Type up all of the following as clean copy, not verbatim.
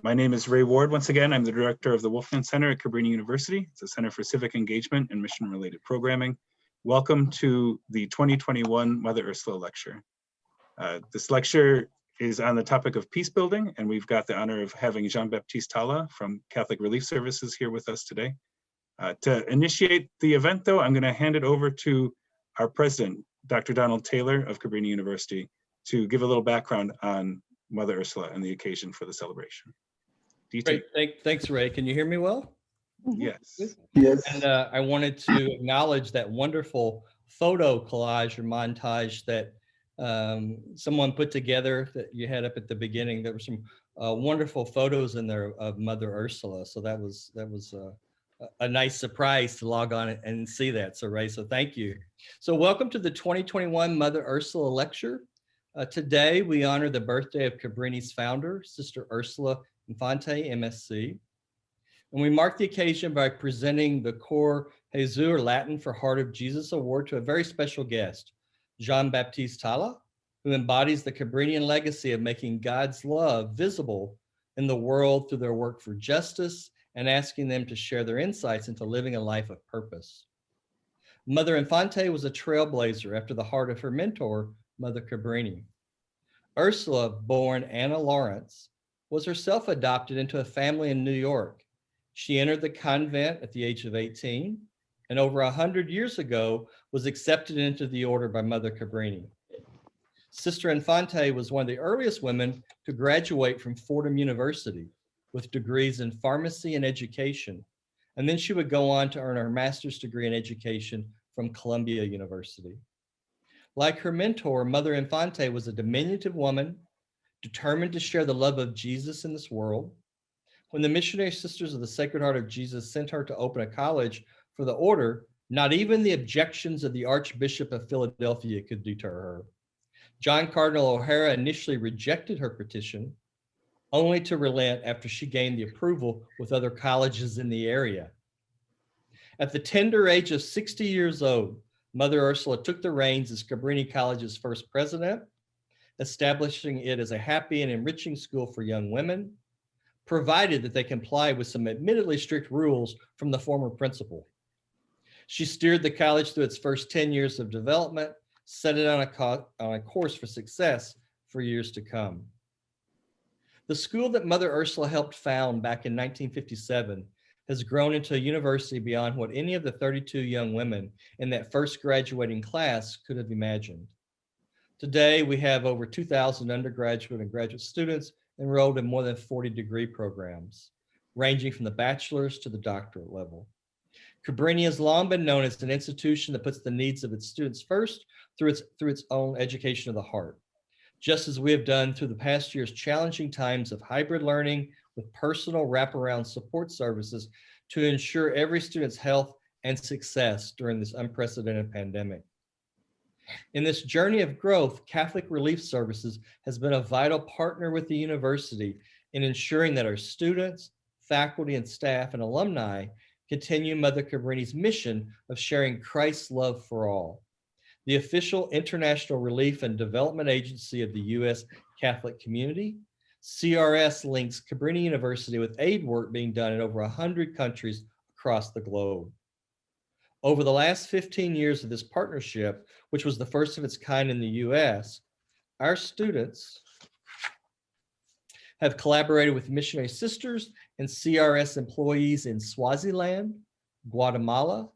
My name is Ray Ward. Once again, I'm the director of the Wolfman Center at Cabrini University. It's a Center for Civic Engagement and Mission-Related Programming. Welcome to the 2021 Mother Ursula Lecture. This lecture is on the topic of peace building, and we've got the honor of having Baptiste Talla from Catholic Relief Services here with us today. To initiate the event, though, I'm going to hand it over to our president, Dr. Donald Taylor of Cabrini University, to give a little background on Mother Ursula and the occasion for the celebration. Great, thanks, Ray. Can you hear me well? Yes. Yes. And I wanted to acknowledge that wonderful photo collage or montage that someone put together that you had up at the beginning. There were some wonderful photos in there of Mother Ursula. So that was a nice surprise to log on and see that. So Ray, so thank you. So welcome to the 2021 Mother Ursula Lecture. Today we honor the birthday of Cabrini's founder, Sister Ursula Infante, MSc. And we mark the occasion by presenting the Cor Jesu, or Latin for Heart of Jesus Award, to a very special guest, Baptiste Talla, who embodies the Cabrinian legacy of making God's love visible in the world through their work for justice and asking them to share their insights into living a life of purpose. Mother Infante was a trailblazer after the heart of her mentor, Mother Cabrini. Ursula, born Anna Lawrence, was herself adopted into a family in New York. She entered the convent at the age of 18, and over 100 years ago was accepted into the order by Mother Cabrini. Sister Infante was one of the earliest women to graduate from Fordham University with degrees in pharmacy and education, and then she would go on to earn her master's degree in education from Columbia University. Like her mentor, Mother Infante was a diminutive woman, determined to share the love of Jesus in this world. When the missionary sisters of the Sacred Heart of Jesus sent her to open a college for the order, not even the objections of the Archbishop of Philadelphia could deter her. John Cardinal O'Hara initially rejected her petition, only to relent after she gained the approval with other colleges in the area. At the tender age of 60 years old, Mother Ursula took the reins as Cabrini College's first president, establishing it as a happy and enriching school for young women, provided that they complied with some admittedly strict rules from the former principal. She steered the college through its first 10 years of development, set it on a course for success for years to come. The school that Mother Ursula helped found back in 1957 has grown into a university beyond what any of the 32 young women in that first graduating class could have imagined. Today, we have over 2,000 undergraduate and graduate students enrolled in more than 40 degree programs, ranging from the bachelor's to the doctorate level. Cabrini has long been known as an institution that puts the needs of its students first through its own education of the heart, just as we have done through the past year's challenging times of hybrid learning with personal wraparound support services to ensure every student's health and success during this unprecedented pandemic. In this journey of growth, Catholic Relief Services has been a vital partner with the university in ensuring that our students, faculty, and staff and alumni continue Mother Cabrini's mission of sharing Christ's love for all. The official international relief and development agency of the U.S. Catholic community, CRS links Cabrini University with aid work being done in over 100 countries across the globe. Over the last 15 years of this partnership, which was the first of its kind in the US, our students have collaborated with missionary sisters and CRS employees in Swaziland, Guatemala,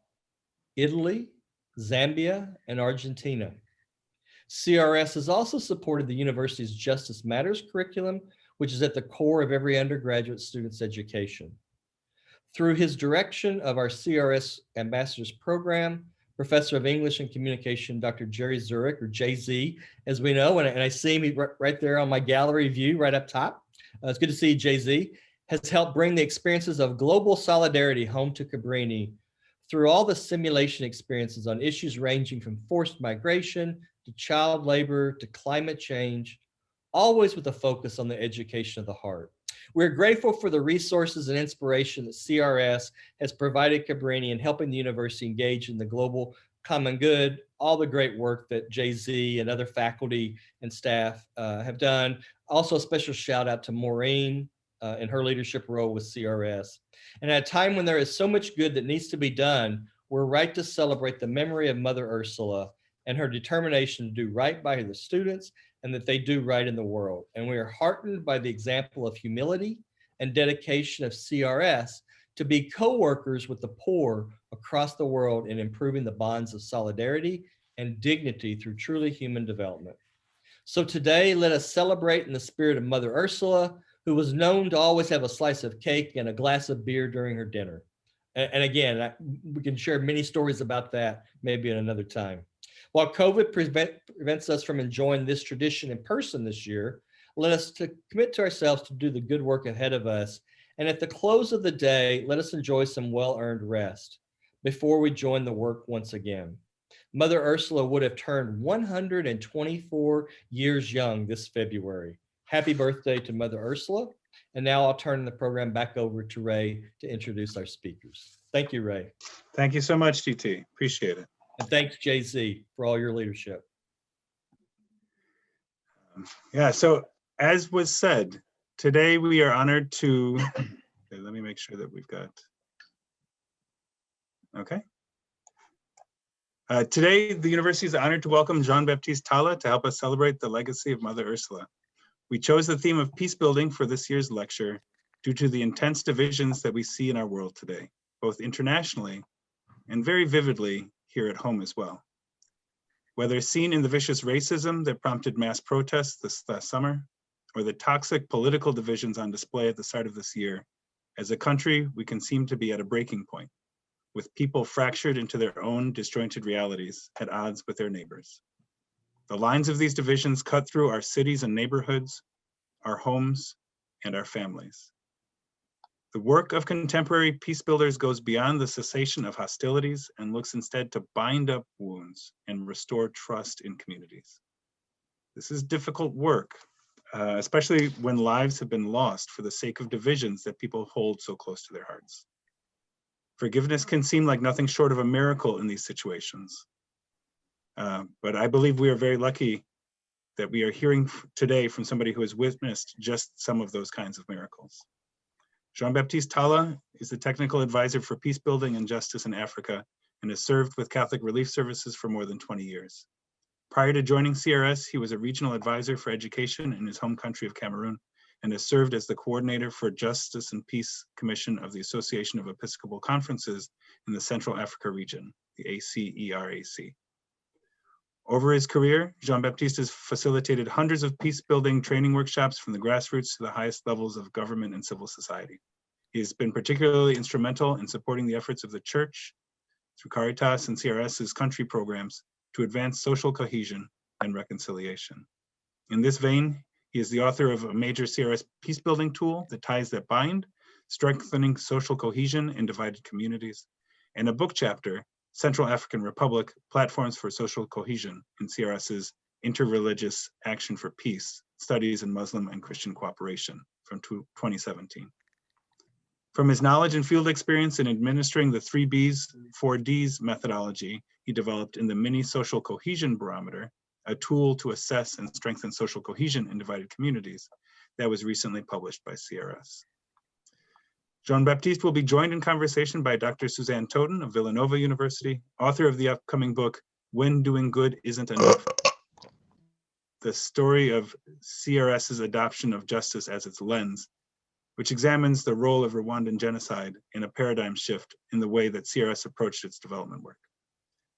Italy, Zambia, and Argentina. CRS has also supported the university's Justice Matters curriculum, which is at the core of every undergraduate student's education. Through his direction of our CRS Ambassadors Program, Professor of English and Communication, Dr. Jerry Zurich, or JZ, as we know, and I see him right there on my gallery view right up top. It's good to see you, JZ, has helped bring the experiences of global solidarity home to Cabrini through all the simulation experiences on issues ranging from forced migration to child labor to climate change, always with a focus on the education of the heart. We're grateful for the resources and inspiration that CRS has provided Cabrini in helping the university engage in the global common good, all the great work that JZ and other faculty and staff have done. Also a special shout out to Maureen, in her leadership role with CRS. And at a time when there is so much good that needs to be done, we're right to celebrate the memory of Mother Ursula and her determination to do right by the students and that they do right in the world. And we are heartened by the example of humility and dedication of CRS to be co-workers with the poor across the world in improving the bonds of solidarity and dignity through truly human development. So today, let us celebrate in the spirit of Mother Ursula, who was known to always have a slice of cake and a glass of beer during her dinner. And again, we can share many stories about that maybe at another time. While COVID prevents us from enjoying this tradition in person this year, let us commit to ourselves to do the good work ahead of us. And at the close of the day, let us enjoy some well-earned rest before we join the work once again. Mother Ursula would have turned 124 years young this February. Happy birthday to Mother Ursula. And now I'll turn the program back over to Ray to introduce our speakers. Thank you, Ray. Thank you so much, GT. Appreciate it. And thanks, JZ, for all your leadership. Yeah, so as was said, today we are honored to, okay, let me make sure that we've got, okay. Today, the university is honored to welcome Jean-Baptiste Talla to help us celebrate the legacy of Mother Ursula. We chose the theme of peace building for this year's lecture due to the intense divisions that we see in our world today, both internationally and very vividly here at home as well. Whether seen in the vicious racism that prompted mass protests this last summer, or the toxic political divisions on display at the start of this year, as a country, we can seem to be at a breaking point, with people fractured into their own disjointed realities at odds with their neighbors. The lines of these divisions cut through our cities and neighborhoods, our homes, and our families. The work of contemporary peace builders goes beyond the cessation of hostilities and looks instead to bind up wounds and restore trust in communities. This is difficult work, especially when lives have been lost for the sake of divisions that people hold so close to their hearts. Forgiveness can seem like nothing short of a miracle in these situations. But I believe we are very lucky that we are hearing today from somebody who has witnessed just some of those kinds of miracles. Jean-Baptiste Talla is the technical advisor for peace building and justice in Africa and has served with Catholic Relief Services for more than 20 years. Prior to joining CRS, he was a regional advisor for education in his home country of Cameroon and has served as the coordinator for Justice and Peace Commission of the Association of Episcopal Conferences in the Central Africa region, the ACERAC. Over his career, Jean-Baptiste has facilitated hundreds of peace-building training workshops from the grassroots to the highest levels of government and civil society. He has been particularly instrumental in supporting the efforts of the Church through Caritas and CRS's country programs to advance social cohesion and reconciliation. In this vein, he is the author of a major CRS peace-building tool, The Ties That Bind, Strengthening Social Cohesion in Divided Communities, and a book chapter, Central African Republic, Platforms for Social Cohesion in CRS's Interreligious Action for Peace, Studies in Muslim and Christian Cooperation from 2017. From his knowledge and field experience in administering the 3Bs, 4Ds methodology he developed in the Mini Social Cohesion Barometer, a tool to assess and strengthen social cohesion in divided communities that was recently published by CRS. Jean-Baptiste will be joined in conversation by Dr. Suzanne Toton of Villanova University, author of the upcoming book, When Doing Good Isn't Enough, the story of CRS's adoption of justice as its lens, which examines the role of Rwandan genocide in a paradigm shift in the way that CRS approached its development work.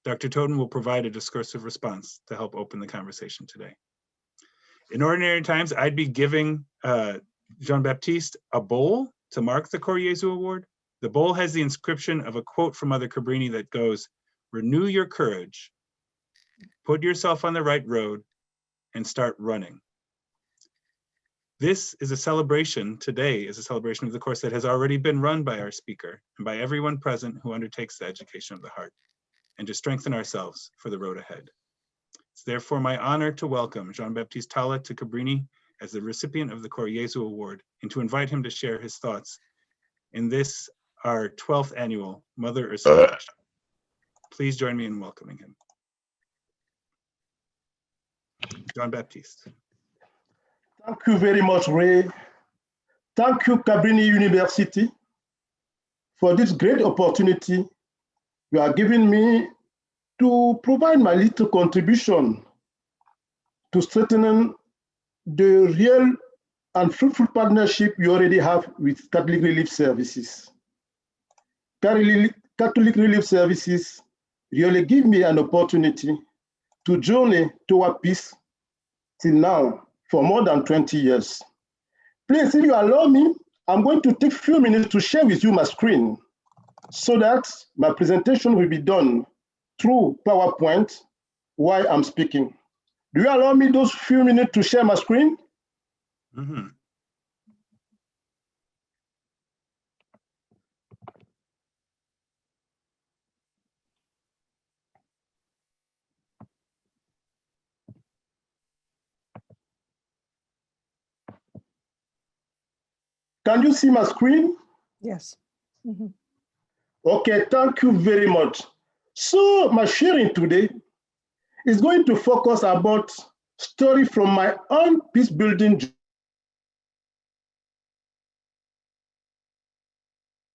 Dr. Toton will provide a discursive response to help open the conversation today. In ordinary times, I'd be giving Jean-Baptiste a bowl to mark the Koryezu Award. The bowl has the inscription of a quote from Mother Cabrini that goes, "Renew your courage, put yourself on the right road, and start running." This is a celebration, today is a celebration of the course that has already been run by our speaker and by everyone present who undertakes the education of the heart, and to strengthen ourselves for the road ahead. It's therefore my honor to welcome Jean-Baptiste Talla to Cabrini as the recipient of the Koryezu Award and to invite him to share his thoughts in this, our 12th annual Mother Ursula Lecture. Please join me in welcoming him. Jean-Baptiste. Thank you very much, Ray. thank you, Cabrini University, for this great opportunity you are giving me to provide my little contribution to strengthening the real and fruitful partnership you already have with Catholic Relief Services. Catholic Relief Services really give me an opportunity to journey toward peace till now for more than 20 years. Please, if you allow me, I'm going to take a few minutes to share with you my screen so that my presentation will be done through PowerPoint while I'm speaking. Do you allow me those few minutes to share my screen? Mm-hmm. Can you see my screen? Yes. Mm-hmm. Okay, thank you very much. So my sharing today is going to focus about story from my own peace building.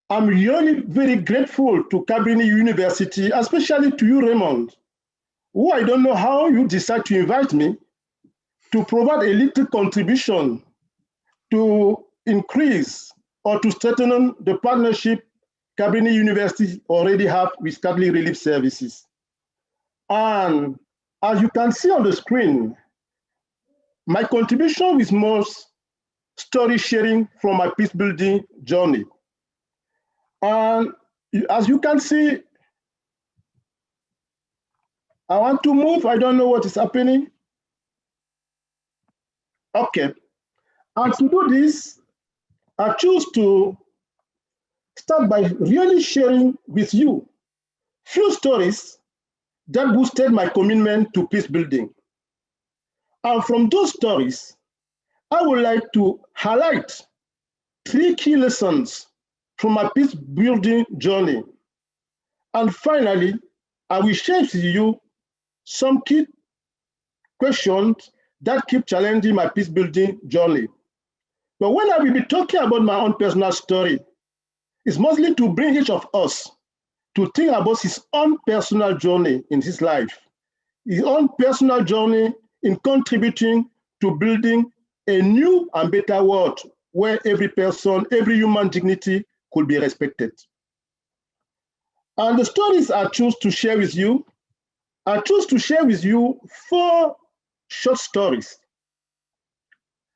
I'm really very grateful to Cabrini University, especially to you, Raymond, who I don't know how you decide to invite me to provide a little contribution to increase or to strengthen the partnership Cabrini University already have with Catholic Relief Services. And as you can see on the screen, my contribution is most story sharing from my peace building journey. And as you can see, I want to move. I don't know what is happening. Okay. And to do this, I choose to start by really sharing with you few stories that boosted my commitment to peace building. And from those stories, I would like to highlight 3 key lessons from my peace building journey. And finally, I will share with you some key questions that keep challenging my peace building journey. But when I will be talking about my own personal story, it's mostly to bring each of us to think about his own personal journey in his life, his own personal journey in contributing to building a new and better world where every person, every human dignity could be respected. And the stories I choose to share with you, I choose to share with you 4 short stories.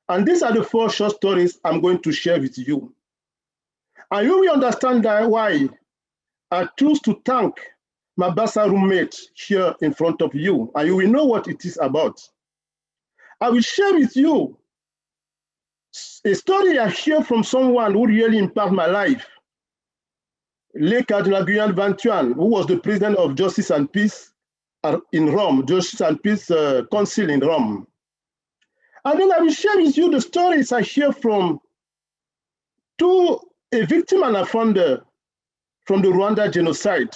And these are the 4 short stories I'm going to share with you. And you will understand that why I choose to thank my Bassa roommate here in front of you, and you will know what it is about. I will share with you a story I hear from someone who really impacted my life, Le Cardinal Guyan Vantuan, who was the president of Justice and Peace in Rome, Justice and Peace Council in Rome. And then I will share with you the stories I hear from a victim and a founder from the Rwanda genocide.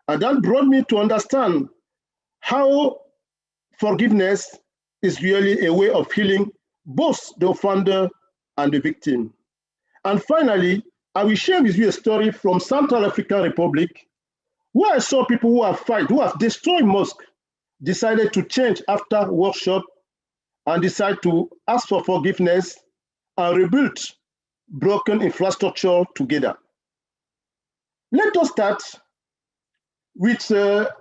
And that brought me to understand how forgiveness is really a way of healing both the offender and the victim. And finally, I will share with you a story from Central African Republic, where I saw people who have destroyed mosques, decided to change after workshop and decide to ask for forgiveness and rebuild broken infrastructure together. Let us start with the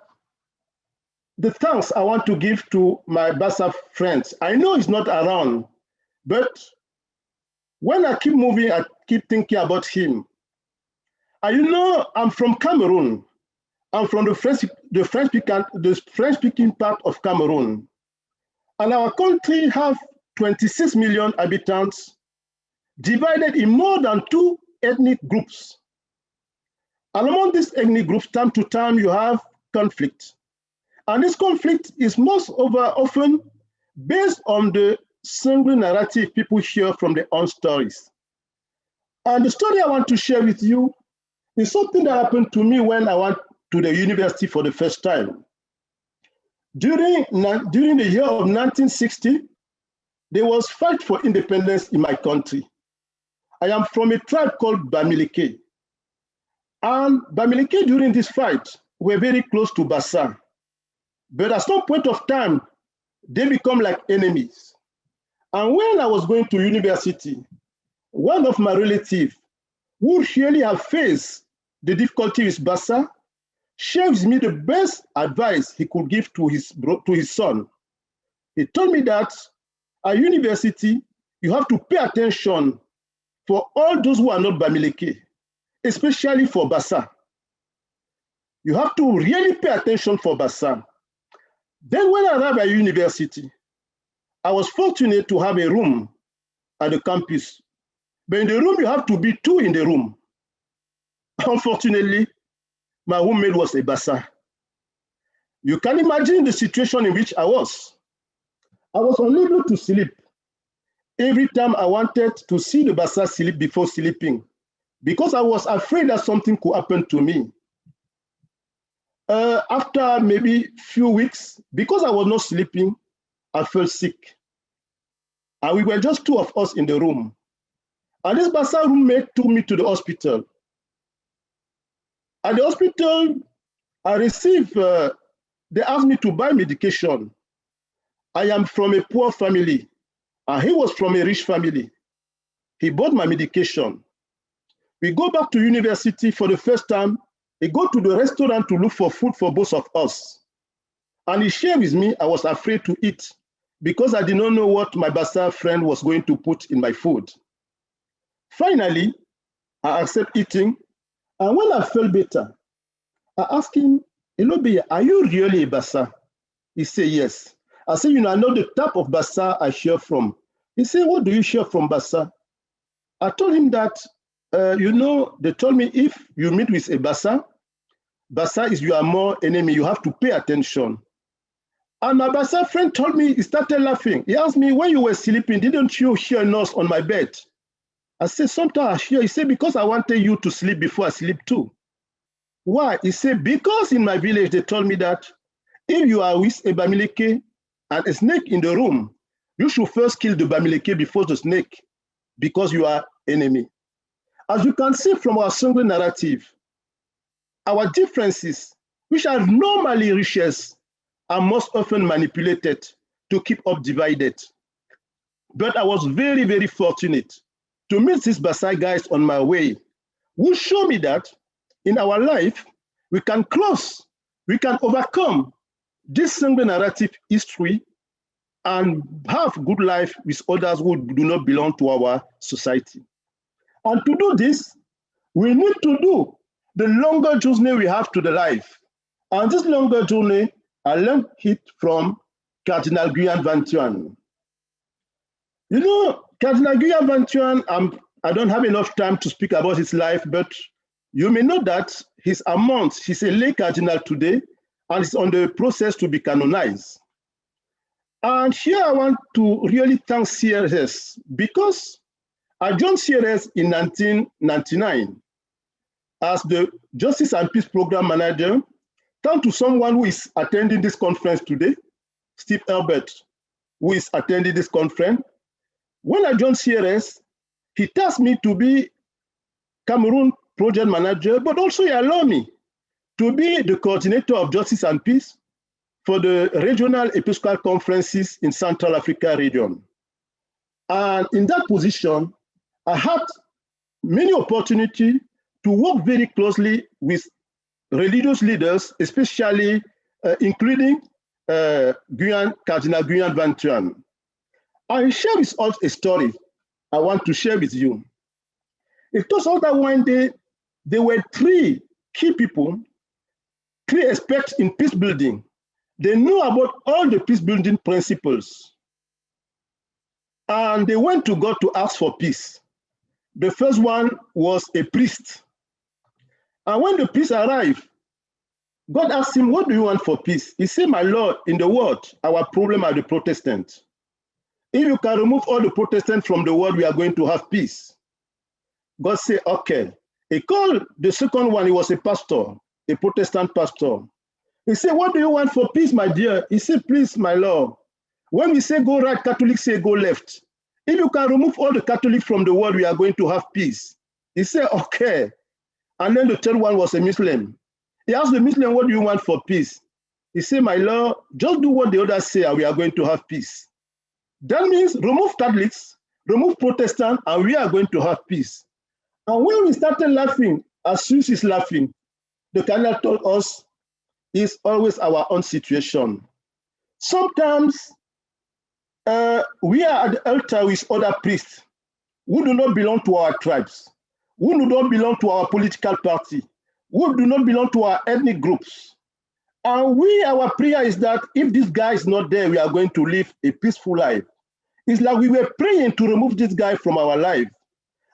thanks I want to give to my Bassa friends. I know he's not around, but when I keep moving, I keep thinking about him. And you know, I'm from Cameroon. I'm from the French-speaking part of Cameroon. And our country has 26 million inhabitants, divided in more than 2 ethnic groups. And among these ethnic groups, time to time, you have conflict. And this conflict is most often based on the single narrative people hear from their own stories. And the story I want to share with you is something that happened to me when I went to the university for the first time. During the year of 1960, there was fight for independence in my country. I am from a tribe called Bamileke. And Bamileke during this fight were very close to Bassa. But at some point of time, they become like enemies. And when I was going to university, one of my relatives who really have faced the difficulty with Bassa shared with me the best advice he could give to his son. He told me that at university, you have to pay attention for all those who are not Bamileke, especially for Bassa. You have to really pay attention for Bassa. Then when I arrived at university, I was fortunate to have a room at the campus. But in the room, you have to be two in the room. Unfortunately, my roommate was a Bassa. You can imagine the situation in which I was. I was unable to sleep. Every time I wanted to see the Bassa sleep before sleeping, because I was afraid that something could happen to me. After maybe few weeks, because I was not sleeping, I felt sick. And we were just two of us in the room. And this Bassa roommate took me to the hospital. At the hospital, I received, they asked me to buy medication. I am from a poor family, and he was from a rich family. He bought my medication. We go back to university for the first time. He go to the restaurant to look for food for both of us. And he shared with me, I was afraid to eat because I did not know what my Bassa friend was going to put in my food. Finally, I accept eating. And when I felt better, I asked him, Elobe, are you really a Bassa? He said, yes. I said, I know the type of Bassa I share from. He said, what do you share from Bassa? I told him that, they told me if you meet with a Bassa, Bassa is you are more enemy, you have to pay attention. And my Bassa friend told me, he started laughing. He asked me, when you were sleeping, didn't you hear noise on my bed? I said, sometimes I hear. He said, because I wanted you to sleep before I sleep too. Why? He said, because in my village, they told me that if you are with a Bamileke and a snake in the room, you should first kill the Bamileke before the snake, because you are enemy. As you can see from our single narrative, our differences, which are normally riches, are most often manipulated to keep us divided. But I was very, very fortunate to meet these Bassa guys on my way, who show me that in our life, we can close, we can overcome this single narrative history and have good life with others who do not belong to our society. And to do this, we need to do the longer journey we have to the life. And this longer journey, I learned it from Cardinal Guyan Van Thuan. Cardinal Guyan Van Thuan, I don't have enough time to speak about his life, but you may know that he's a lay cardinal today, and is on the process to be canonized. And here I want to really thank CRS, because I joined CRS in 1999 as the Justice and Peace Program Manager, thanks to someone who is attending this conference today, Steve Herbert, who is attending this conference. When I joined CRS, he tasked me to be Cameroon project manager, but also he allowed me to be the coordinator of Justice and Peace for the regional Episcopal conferences in Central Africa region. And in that position, I had many opportunities to work very closely with religious leaders, especially including Cardinal Guyan Van Thuan. I share with us a story I want to share with you. It turns out that one day, there were three key people, three experts in peace building. They knew about all the peace building principles. And they went to God to ask for peace. The first one was a priest. And when the priest arrived, God asked him, what do you want for peace? He said, my Lord, in the world, our problem are the Protestants. If you can remove all the Protestants from the world, we are going to have peace. God said, okay. He called the second one, he was a pastor, a Protestant pastor. He said, what do you want for peace, my dear? He said, please, my Lord. When we say go right, Catholics say go left. If you can remove all the Catholics from the world, we are going to have peace. He said, okay. And then the third one was a Muslim. He asked the Muslim, what do you want for peace? He said, my Lord, just do what the others say and we are going to have peace. That means remove Catholics, remove Protestants, and we are going to have peace. And when we started laughing, as Sue is laughing, the Cardinal told us it's always our own situation. Sometimes we are at the altar with other priests who do not belong to our tribes, who do not belong to our political party, who do not belong to our ethnic groups. And our prayer is that if this guy is not there, we are going to live a peaceful life. It's like we were praying to remove this guy from our life.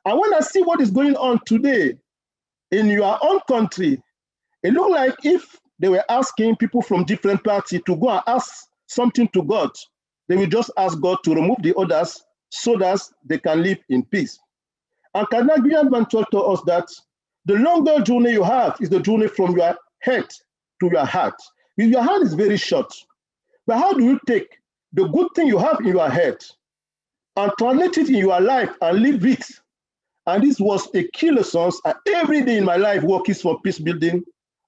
And when I see what is going on today in your own country, it looks like if they were asking people from different parties to go and ask something to God, they will just ask God to remove the others so that they can live in peace. And Cabrinian told us that the longer journey you have is the journey from your head to your heart. With your heart is very short. But how do you take the good thing you have in your head and translate it in your life and live it? And this was a key lesson. And every day in my life working for peace building,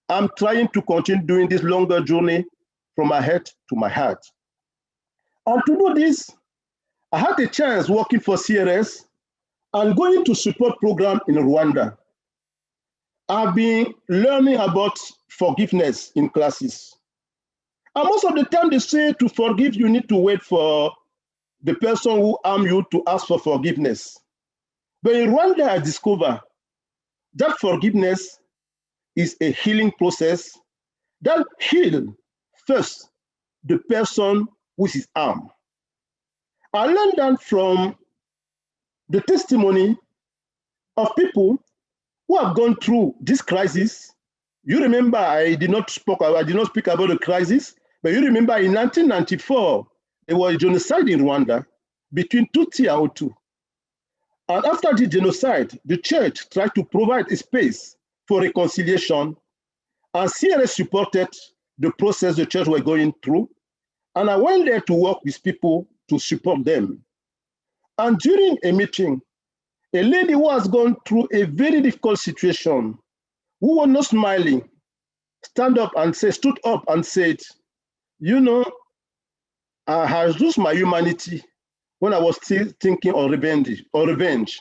I'm trying to continue doing this longer journey from my head to my heart. And to do this, I had a chance working for CRS and going to support program in Rwanda. I've been learning about forgiveness in classes. And most of the time they say to forgive, you need to wait for the person who harmed you to ask for forgiveness. But in Rwanda, I discovered that forgiveness is a healing process that heals first the person who is harmed. I learned that from the testimony of people who have gone through this crisis. You remember, I did not speak about the crisis, but you remember in 1994, there was a genocide in Rwanda between Tutsi and Hutu. And after the genocide, the church tried to provide a space for reconciliation, and CRS supported the process the church were going through. And I went there to work with people to support them. And during a meeting, a lady who has gone through a very difficult situation, who was not smiling, stood up and said, you know, I have lost my humanity when I was still thinking of revenge.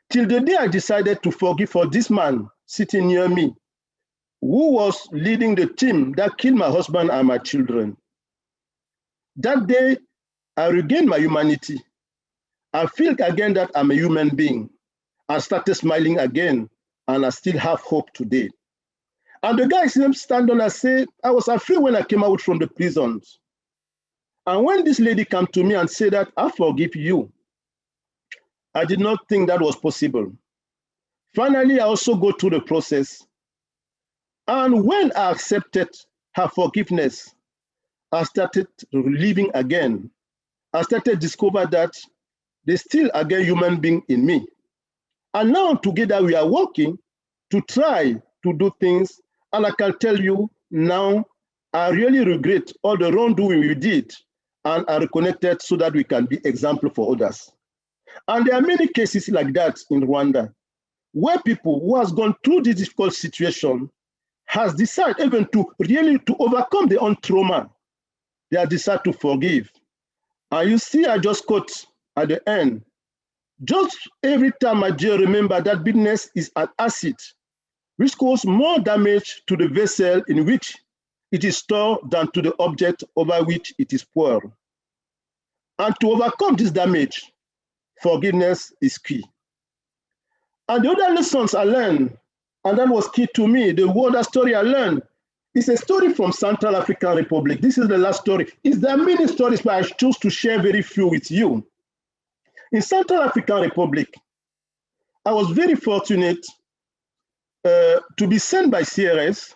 Till the day I decided to forgive for this man sitting near me, who was leading the team that killed my husband and my children. That day, I regained my humanity. I feel again that I'm a human being. I started smiling again, and I still have hope today. And the guy stand on and say, I was afraid when I came out from the prisons. And when this lady came to me and said that, I forgive you, I did not think that was possible. Finally, I also go through the process. And when I accepted her forgiveness, I started living again. I started discover that there's still again human being in me. And now together we are working to try to do things. And I can tell you now, I really regret all the wrongdoing we did and are reconnected so that we can be example for others. And there are many cases like that in Rwanda, where people who has gone through this difficult situation has decided even to really to overcome their own trauma. They have decided to forgive. And you see, I just quote at the end, just every time my dear remember that bitterness is an acid, which causes more damage to the vessel in which it is stored than to the object over which it is poured. And to overcome this damage, forgiveness is key. And the other lessons I learned, and that was key to me, the other story I learned, is a story from Central African Republic. This is the last story. There are many stories, but I choose to share very few with you. In Central African Republic, I was very fortunate to be sent by CRS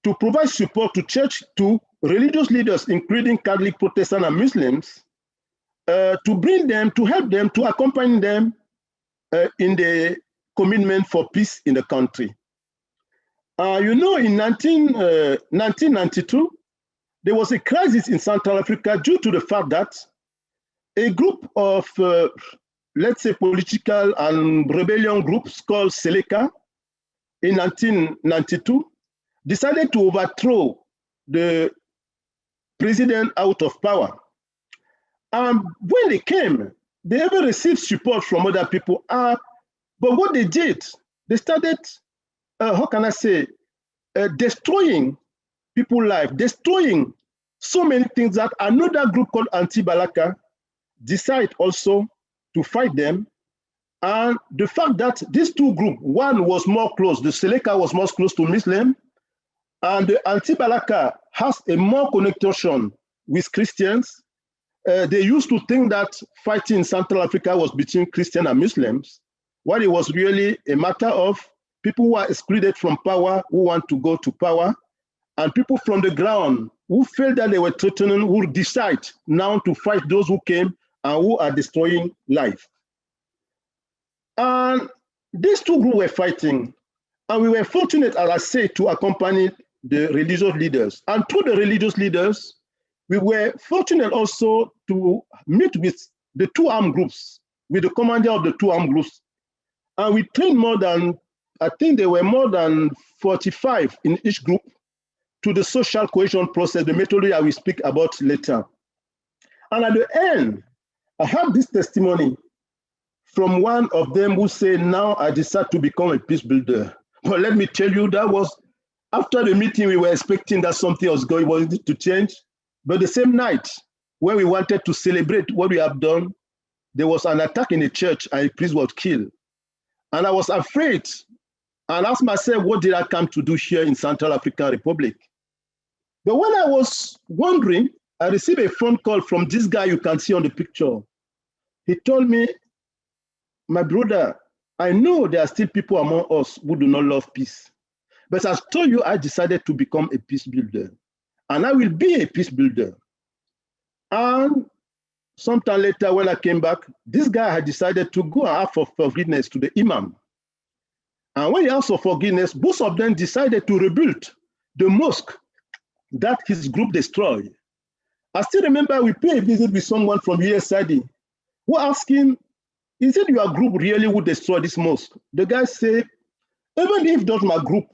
to provide support to church, to religious leaders, including Catholic, Protestant, and Muslims, to bring them, to help them, to accompany them in the commitment for peace in the country. You know, in 1992, there was a crisis in Central Africa due to the fact that a group of, let's say, political and rebellion groups called Seleka in 1992 decided to overthrow the president out of power. And when they came, they ever received support from other people. But what they did, they started, how can I say, destroying people's lives, destroying so many things that another group called Anti-Balaka decided also to fight them. And the fact that these two groups, one was more close, the Seleka was more close to Muslim, and the Anti-Balaka has a more connection with Christians. They used to think that fighting in Central Africa was between Christians and Muslims, while it was really a matter of people who are excluded from power, who want to go to power, and people from the ground who felt that they were threatening, who decide now to fight those who came and who are destroying life. And these two groups were fighting, and we were fortunate, as I say, to accompany the religious leaders. And through the religious leaders, we were fortunate also to meet with the two armed groups, with the commander of the two armed groups. And we trained more than, I think there were more than 45 in each group to the social cohesion process, the methodology I will speak about later. And at the end, I have this testimony from one of them who said, now I decide to become a peace builder. But let me tell you, that was after the meeting, we were expecting that something was going to change. But the same night, when we wanted to celebrate what we have done, there was an attack in the church and a priest was killed. And I was afraid and asked myself, what did I come to do here in Central African Republic? But when I was wondering, I received a phone call from this guy you can see on the picture. He told me, my brother, I know there are still people among us who do not love peace. But as I told you, I decided to become a peace builder. And I will be a peace builder. And sometime later, when I came back, this guy had decided to go and ask for forgiveness to the imam. And when he asked for forgiveness, both of them decided to rebuild the mosque that his group destroyed. I still remember we paid a visit with someone from USAID who asked him, is it your group really would destroy this mosque? The guy said, even if not my group,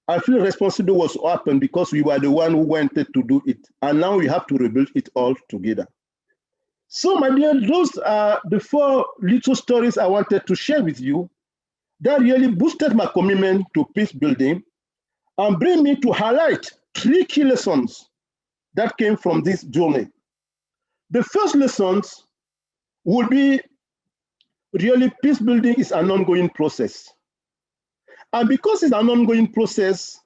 I feel responsible was happened because we were the one who wanted to do it. And now we have to rebuild it all together. So my dear, those are the four little stories I wanted to share with you that really boosted my commitment to peace building and bring me to highlight 3 key lessons that came from this journey. The first lessons would be really peace building is an ongoing process. And because it's an ongoing process,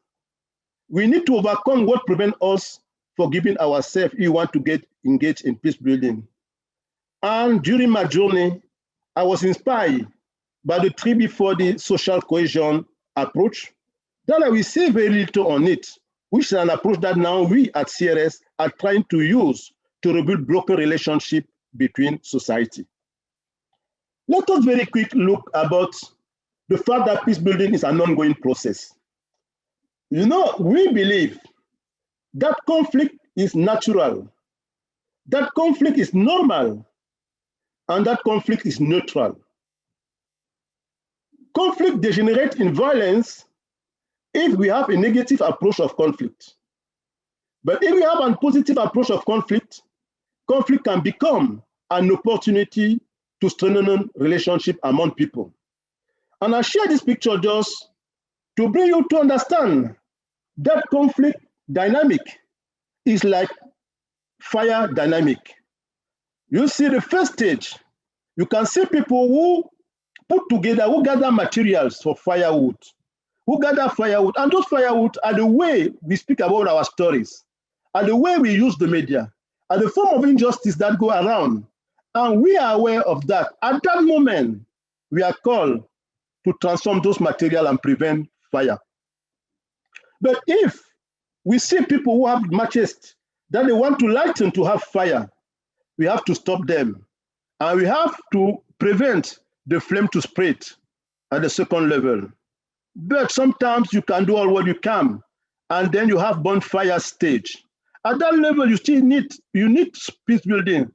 we need to overcome what prevents us from giving ourselves if we want to get engaged in peace building. And during my journey, I was inspired by the 3B4D social cohesion approach that I will say very little on it, which is an approach that now we at CRS are trying to use to rebuild broken relationship between society. Let us very quick look about the fact that peace building is an ongoing process. You know, we believe that conflict is natural, that conflict is normal, and that conflict is neutral. Conflict degenerates in violence if we have a negative approach of conflict. But if we have a positive approach of conflict, conflict can become an opportunity to strengthen relationship among people. And I share this picture just to bring you to understand that conflict dynamic is like fire dynamic. You see the first stage, you can see people who put together, who gather materials for firewood, and those firewood are the way we speak about our stories, are the way we use the media, are the form of injustice that go around. And we are aware of that. At that moment, we are called to transform those materials and prevent fire. But if we see people who have matches that they want to lighten to have fire, we have to stop them. And we have to prevent the flame to spread at the second level. But sometimes you can do all what you can, and then you have bonfire stage. At that level, you still need peace building.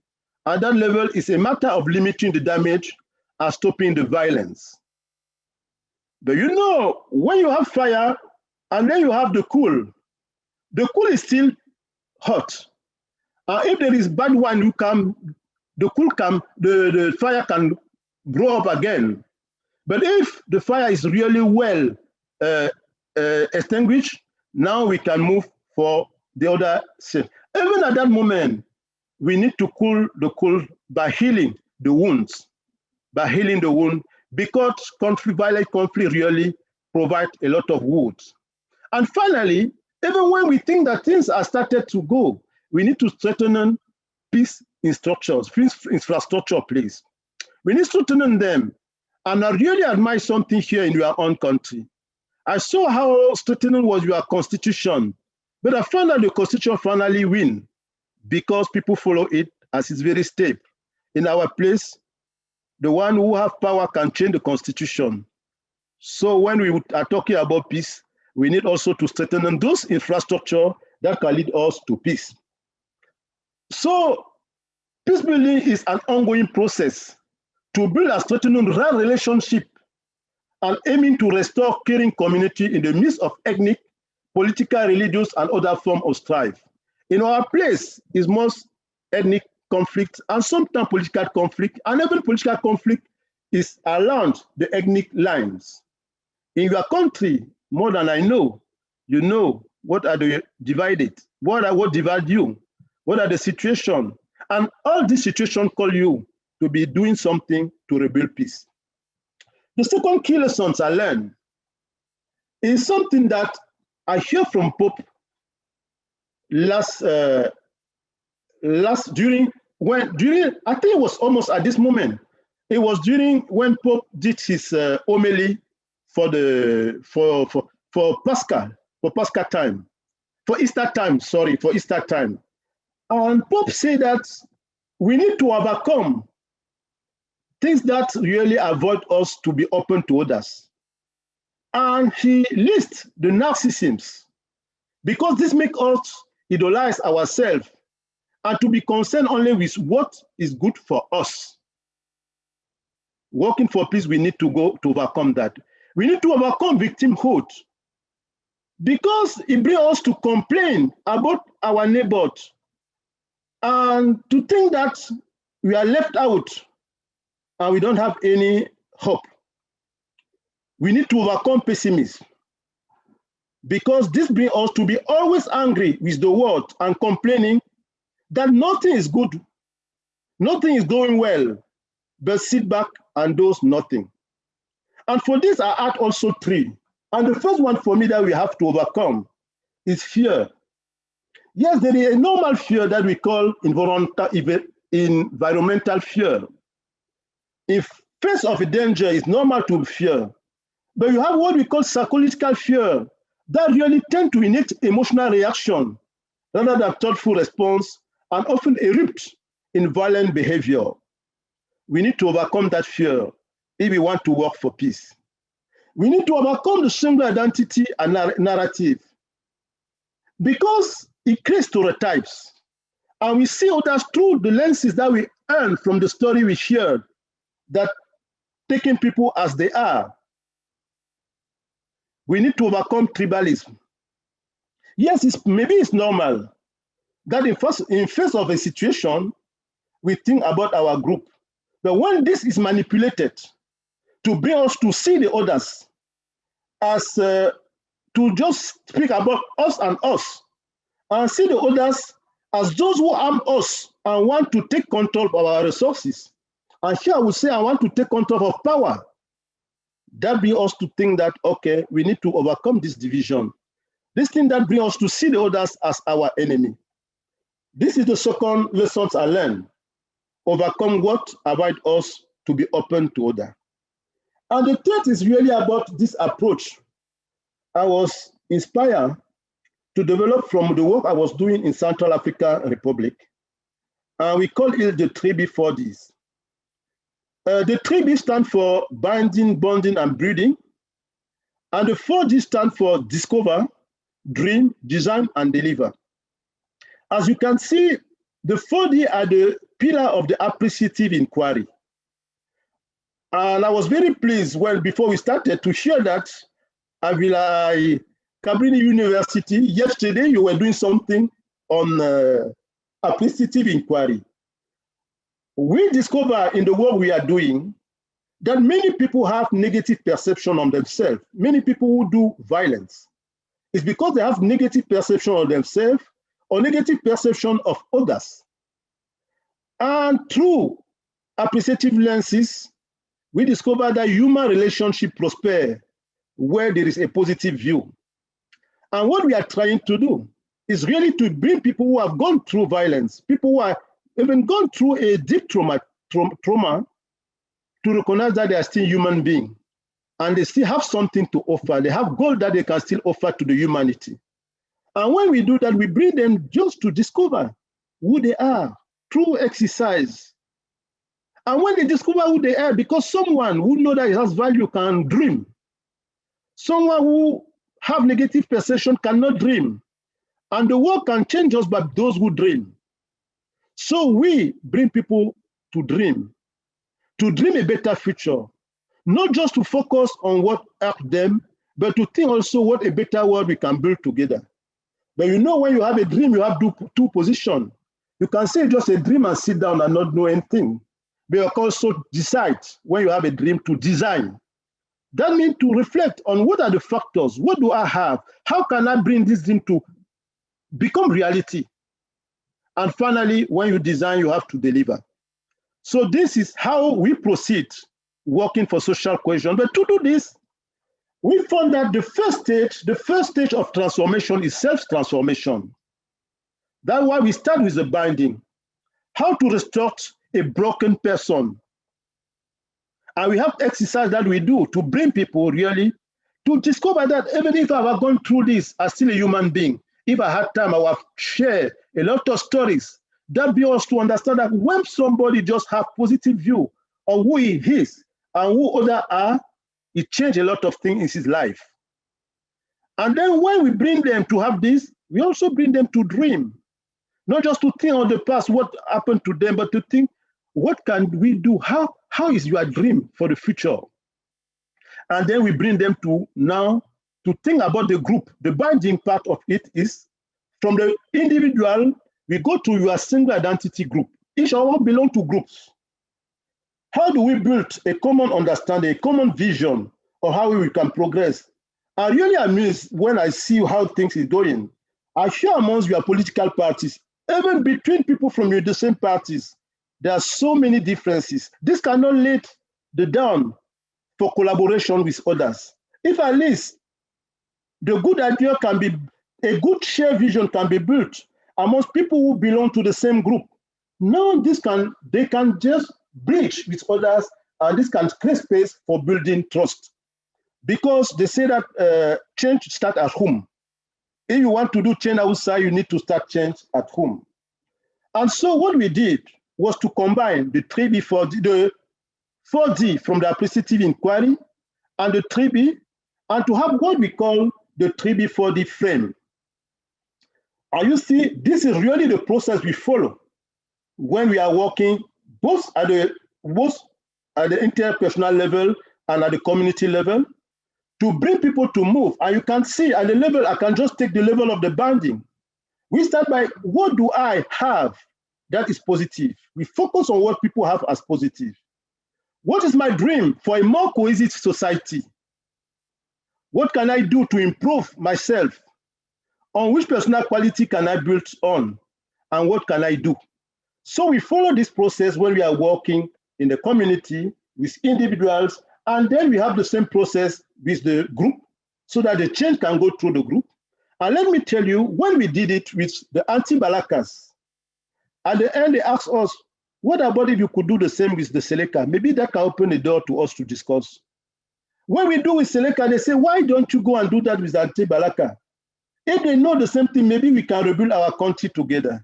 at that level is a matter of limiting the damage and stopping the violence. But you know, when you have fire and then you have the cool is still hot. If there is bad one, you come, the fire can grow up again. But if the fire is really well extinguished, now we can move for the other side. Even at that moment, we need to cool the cool by healing the wounds, because violent conflict really provides a lot of wounds. And finally, even when we think that things are started to go, we need to strengthen peace infrastructure, please. We need to strengthen them. And I really admire something here in your own country. I saw how strengthening was your constitution, but I found that the constitution finally win because people follow it as its very step. In our place, the one who have power can change the constitution. So when we are talking about peace, we need also to strengthen those infrastructure that can lead us to peace. So peace building is an ongoing process to build a strengthening real relationship and aiming to restore caring community in the midst of ethnic, political, religious, and other forms of strife. In our place is most ethnic conflict and sometimes political conflict, and even political conflict is around the ethnic lines. In your country, more than I know, you know what are the divided, what divide you, what are the situation, and all these situations call you to be doing something to rebuild peace. The second key lessons I learned is something that I hear from Pope during I think it was almost at this moment. It was during when Pope did his homily for Pascal time, for Easter time. And Pope said that we need to overcome things that really avoid us to be open to others. And he lists the narcissisms, because this makes us idolize ourselves and to be concerned only with what is good for us. Working for peace, we need to go to overcome that. We need to overcome victimhood, because it brings us to complain about our neighbors and to think that we are left out and we don't have any hope. We need to overcome pessimism, because this brings us to be always angry with the world and complaining that nothing is good, nothing is going well, but sit back and do nothing. And for this, I add also 3. And the first one for me that we have to overcome is fear. Yes, there is a normal fear that we call environmental fear. If face of a danger is normal to fear, but you have what we call psychological fear that really tend to innate emotional reaction rather than thoughtful response and often erupt in violent behavior. We need to overcome that fear if we want to work for peace. We need to overcome the single identity and narrative, because it creates stereotypes. And we see others through the lenses that we earn from the story we shared, that taking people as they are. We need to overcome tribalism. Yes, maybe it's normal that in face of a situation, we think about our group. But when this is manipulated to bring us to see the others as to just speak about us and see the others as those who harm us and want to take control of our resources. And here I would say I want to take control of power. That brings us to think that, okay, we need to overcome this division. This thing that brings us to see the others as our enemy. This is the second lesson I learned. Overcome what avoid us to be open to others. And the third is really about this approach. I was inspired to develop from the work I was doing in Central African Republic. And we call it the 3B4Ds. The 3B stand for binding, bonding, and breeding. And the 4D stand for discover, dream, design, and deliver. As you can see, The 4D are the pillar of the appreciative inquiry. And I was very pleased, well, before we started, to share that at Cabrini University, yesterday you were doing something on appreciative inquiry. We discover in the work we are doing that many people have negative perception of themselves. Many people who do violence. It's because they have negative perception of themselves or negative perception of others. And through appreciative lenses, we discover that human relationships prosper where there is a positive view. And what we are trying to do is really to bring people who have gone through violence, people who have even gone through a deep trauma to recognize that they are still human beings and they still have something to offer. They have gold that they can still offer to the humanity. And when we do that, we bring them just to discover who they are through exercise. And when they discover who they are, because someone who knows that it has value can dream. Someone who have negative perception cannot dream. And the world can change us by those who dream. So we bring people to dream a better future, not just to focus on what hurt them, but to think also what a better world we can build together. But you know, when you have a dream, you have two positions. You can say just a dream and sit down and not know anything. But you can also decide when you have a dream to design. That means to reflect on what are the factors, what do I have? How can I bring this dream to become reality? And finally, when you design, you have to deliver. So this is how we proceed working for social cohesion. But to do this, we found that the first stage of transformation is self-transformation. That's why we start with the binding. How to restore a broken person. And we have exercise that we do to bring people really to discover that even if I have gone through this, I'm still a human being. If I had time, I would have shared a lot of stories. That be us to understand that when somebody just have positive view of who he is and who others are, it changes a lot of things in his life. And then when we bring them to have this, we also bring them to dream. Not just to think on the past, what happened to them, but to think, what can we do? How is your dream for the future? And then we bring them to now to think about the group. The binding part of it is from the individual, we go to your single identity group. Each of us belong to groups. How do we build a common understanding, a common vision of how we can progress? I really amazed when I see how things is going. I share amongst your political parties, even between people from the same parties, there are so many differences. This cannot lead the down for collaboration with others. If at least the good idea can be, a good shared vision can be built amongst people who belong to the same group. Now they can just bridge with others, and this can create space for building trust. Because they say that change starts at home. If you want to do change outside, you need to start change at home. And so what we did was to combine the 3B, 4D, the 4D from the appreciative inquiry and the 3B, and to have what we call the 3B, 4D frame. And you see, this is really the process we follow when we are working both at the interpersonal level and at the community level to bring people to move. And you can see at the level, I can just take the level of the binding. We start by, what do I have that is positive? We focus on what people have as positive. What is my dream for a more cohesive society? What can I do to improve myself? On which personal quality can I build on? And what can I do? So we follow this process when we are working in the community with individuals, and then we have the same process with the group so that the change can go through the group. And let me tell you, when we did it with the anti-Balakas, at the end they asked us, what about if you could do the same with the Seleka? Maybe that can open the door to us to discuss. When we do with Seleka, they say, why don't you go and do that with the anti-Balaka? If they know the same thing, maybe we can rebuild our country together.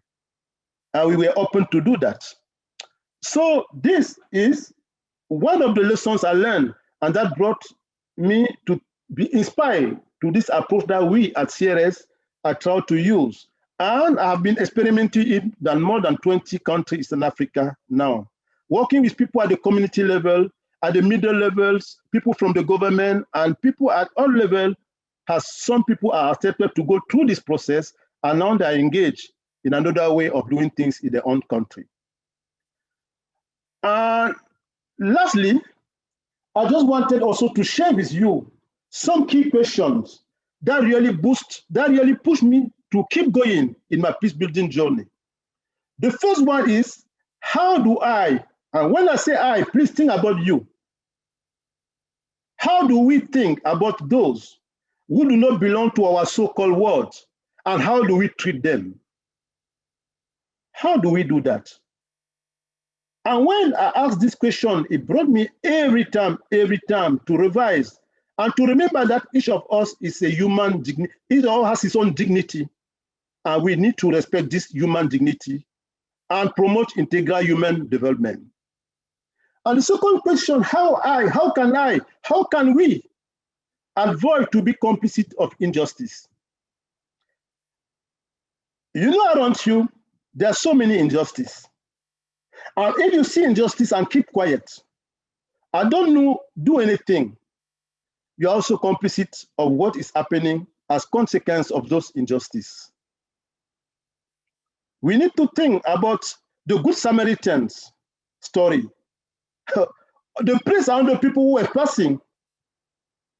And we were open to do that. So this is one of the lessons I learned, and that brought me to be inspired to this approach that we at CRS are trying to use. And I've been experimenting in more than 20 countries in Africa now, working with people at the community level, at the middle levels, people from the government, and people at all levels. As some people are accepted to go through this process, and now they're engaged in another way of doing things in their own country. And lastly, I just wanted also to share with you some key questions that really push me to keep going in my peace building journey. The first one is, how do I, and when I say I, please think about you. How do we think about those who do not belong to our so-called world, and how do we treat them? How do we do that? And when I asked this question, it brought me every time to revise and to remember that each of us is a human dignity. Each of us has his own dignity, and we need to respect this human dignity and promote integral human development. And the second question, how can we avoid to be complicit of injustice? You know, around you, there are so many injustices. And if you see injustice and keep quiet, and don't do anything, you're also complicit of what is happening as consequence of those injustices. We need to think about the Good Samaritans story. The priest and the people who were passing,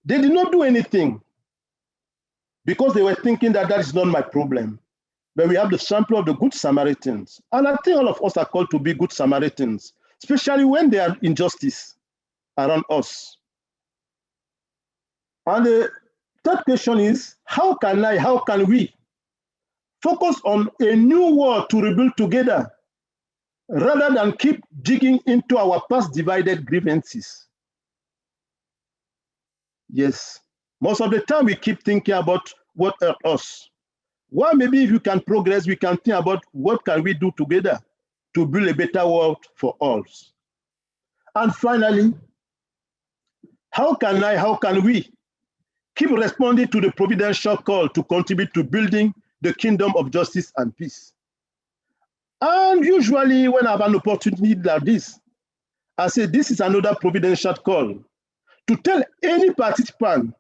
they did not do anything because they were thinking that is not my problem. But we have the sample of the Good Samaritans. And I think all of us are called to be Good Samaritans, especially when there are injustice around us. And the third question is, how can we focus on a new world to rebuild together rather than keep digging into our past divided grievances? Yes, most of the time we keep thinking about what hurt us. Well, maybe if you can progress, we can think about what can we do together to build a better world for all. And finally, how can we keep responding to the providential call to contribute to building the kingdom of justice and peace? And usually when I have an opportunity like this, I say this is another providential call to tell any participant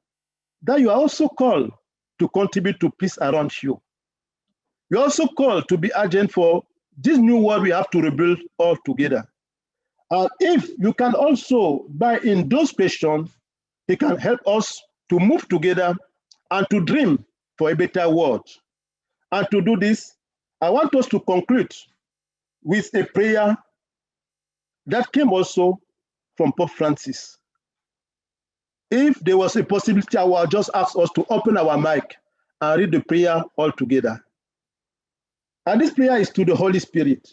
that you are also called to contribute to peace around you. You're also called to be agent for this new world we have to rebuild all together. If you can also buy in those questions, it can help us to move together and to dream for a better world. And to do this, I want us to conclude with a prayer that came also from Pope Francis. If there was a possibility, I will just ask us to open our mic and read the prayer all together. And this prayer is to the Holy Spirit.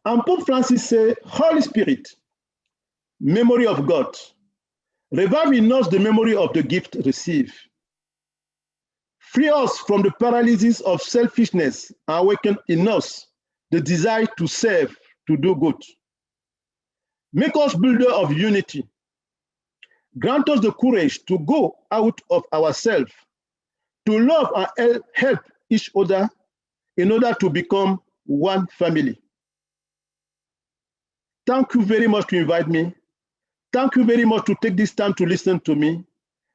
And Pope Francis said, Holy Spirit, memory of God, revive in us the memory of the gift received. Free us from the paralysis of selfishness and awaken in us the desire to serve, to do good. Make us builder of unity. Grant us the courage to go out of ourselves, to love and help each other in order to become one family. Thank you very much to invite me. Thank you very much to take this time to listen to me.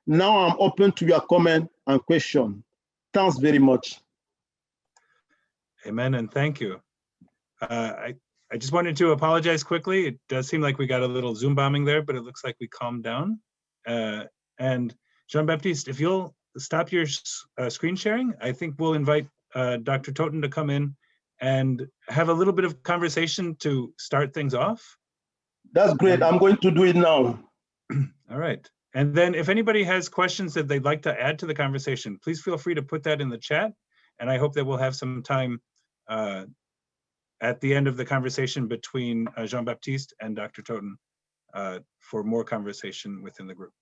Now I'm open to your comment and question. Thanks very much. Amen, and thank you. I just wanted to apologize quickly. It does seem like we got a little Zoom bombing there, but it looks like we calmed down. And Jean-Baptiste, if you'll stop your screen sharing, I think we'll invite Dr. Toton to come in and have a little bit of conversation to start things off. That's great. I'm going to do it now. All right. And then if anybody has questions that they'd like to add to the conversation, please feel free to put that in the chat. And I hope that we'll have some time at the end of the conversation between Jean-Baptiste and Dr. Toton for more conversation within the group.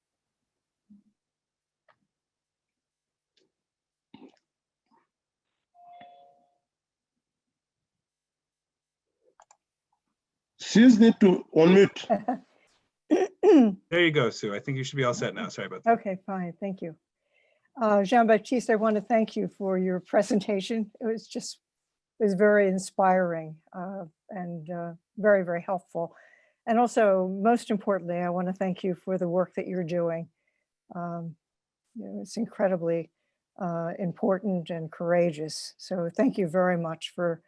She's need to unmute. There you go, Sue. I think you should be all set now. Sorry about that. Okay, fine. Thank you. Jean-Baptiste, I want to thank you for your presentation. It was very inspiring and very, very helpful. And also, most importantly, I want to thank you for the work that you're doing. It's incredibly important and courageous. So thank you very much for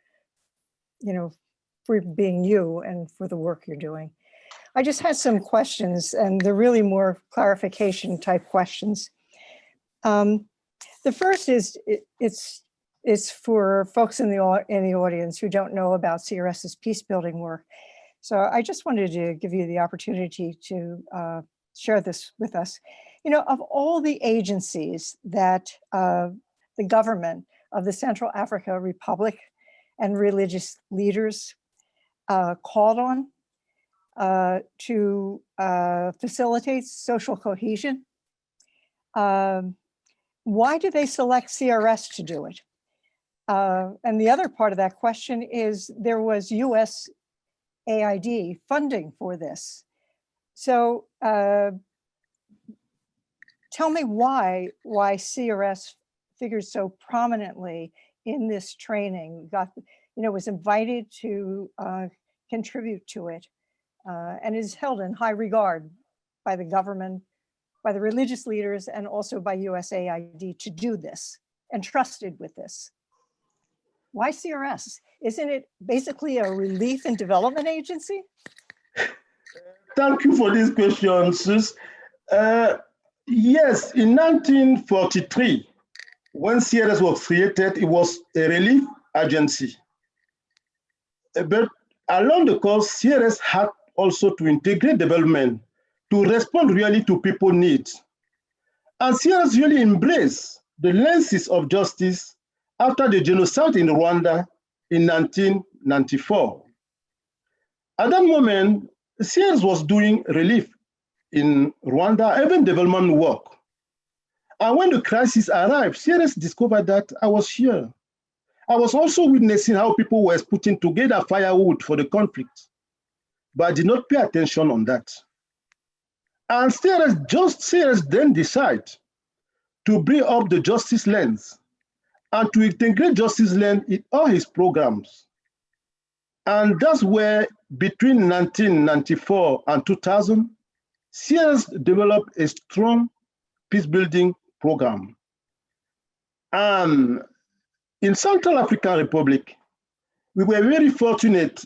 being you and for the work you're doing. I just had some questions, and they're really more clarification type questions. The first is, it's for folks in the audience who don't know about CRS's peacebuilding work. So I just wanted to give you the opportunity to share this with us. Of all the agencies that the government of the Central Africa Republic and religious leaders called on to facilitate social cohesion, why did they select CRS to do it? And the other part of that question is, there was USAID funding for this. So tell me why CRS figures so prominently in this training, was invited to contribute to it, and is held in high regard by the government, by the religious leaders, and also by USAID to do this, and trusted with this. Why CRS? Isn't it basically a relief and development agency? Thank you for this question, Sus. Yes, in 1943, when CRS was created, it was a relief agency. But along the course, CRS had also to integrate development to respond really to people's needs. And CRS really embraced the lenses of justice after the genocide in Rwanda in 1994. At that moment, CRS was doing relief in Rwanda, even development work. And when the crisis arrived, CRS discovered that I was here. I was also witnessing how people were putting together firewood for the conflict, but I did not pay attention on that. And CRS then decided to bring up the justice lens and to integrate justice lens in all his programs. And that's where, between 1994 and 2000, CRS developed a strong peacebuilding program. And in Central African Republic, we were very fortunate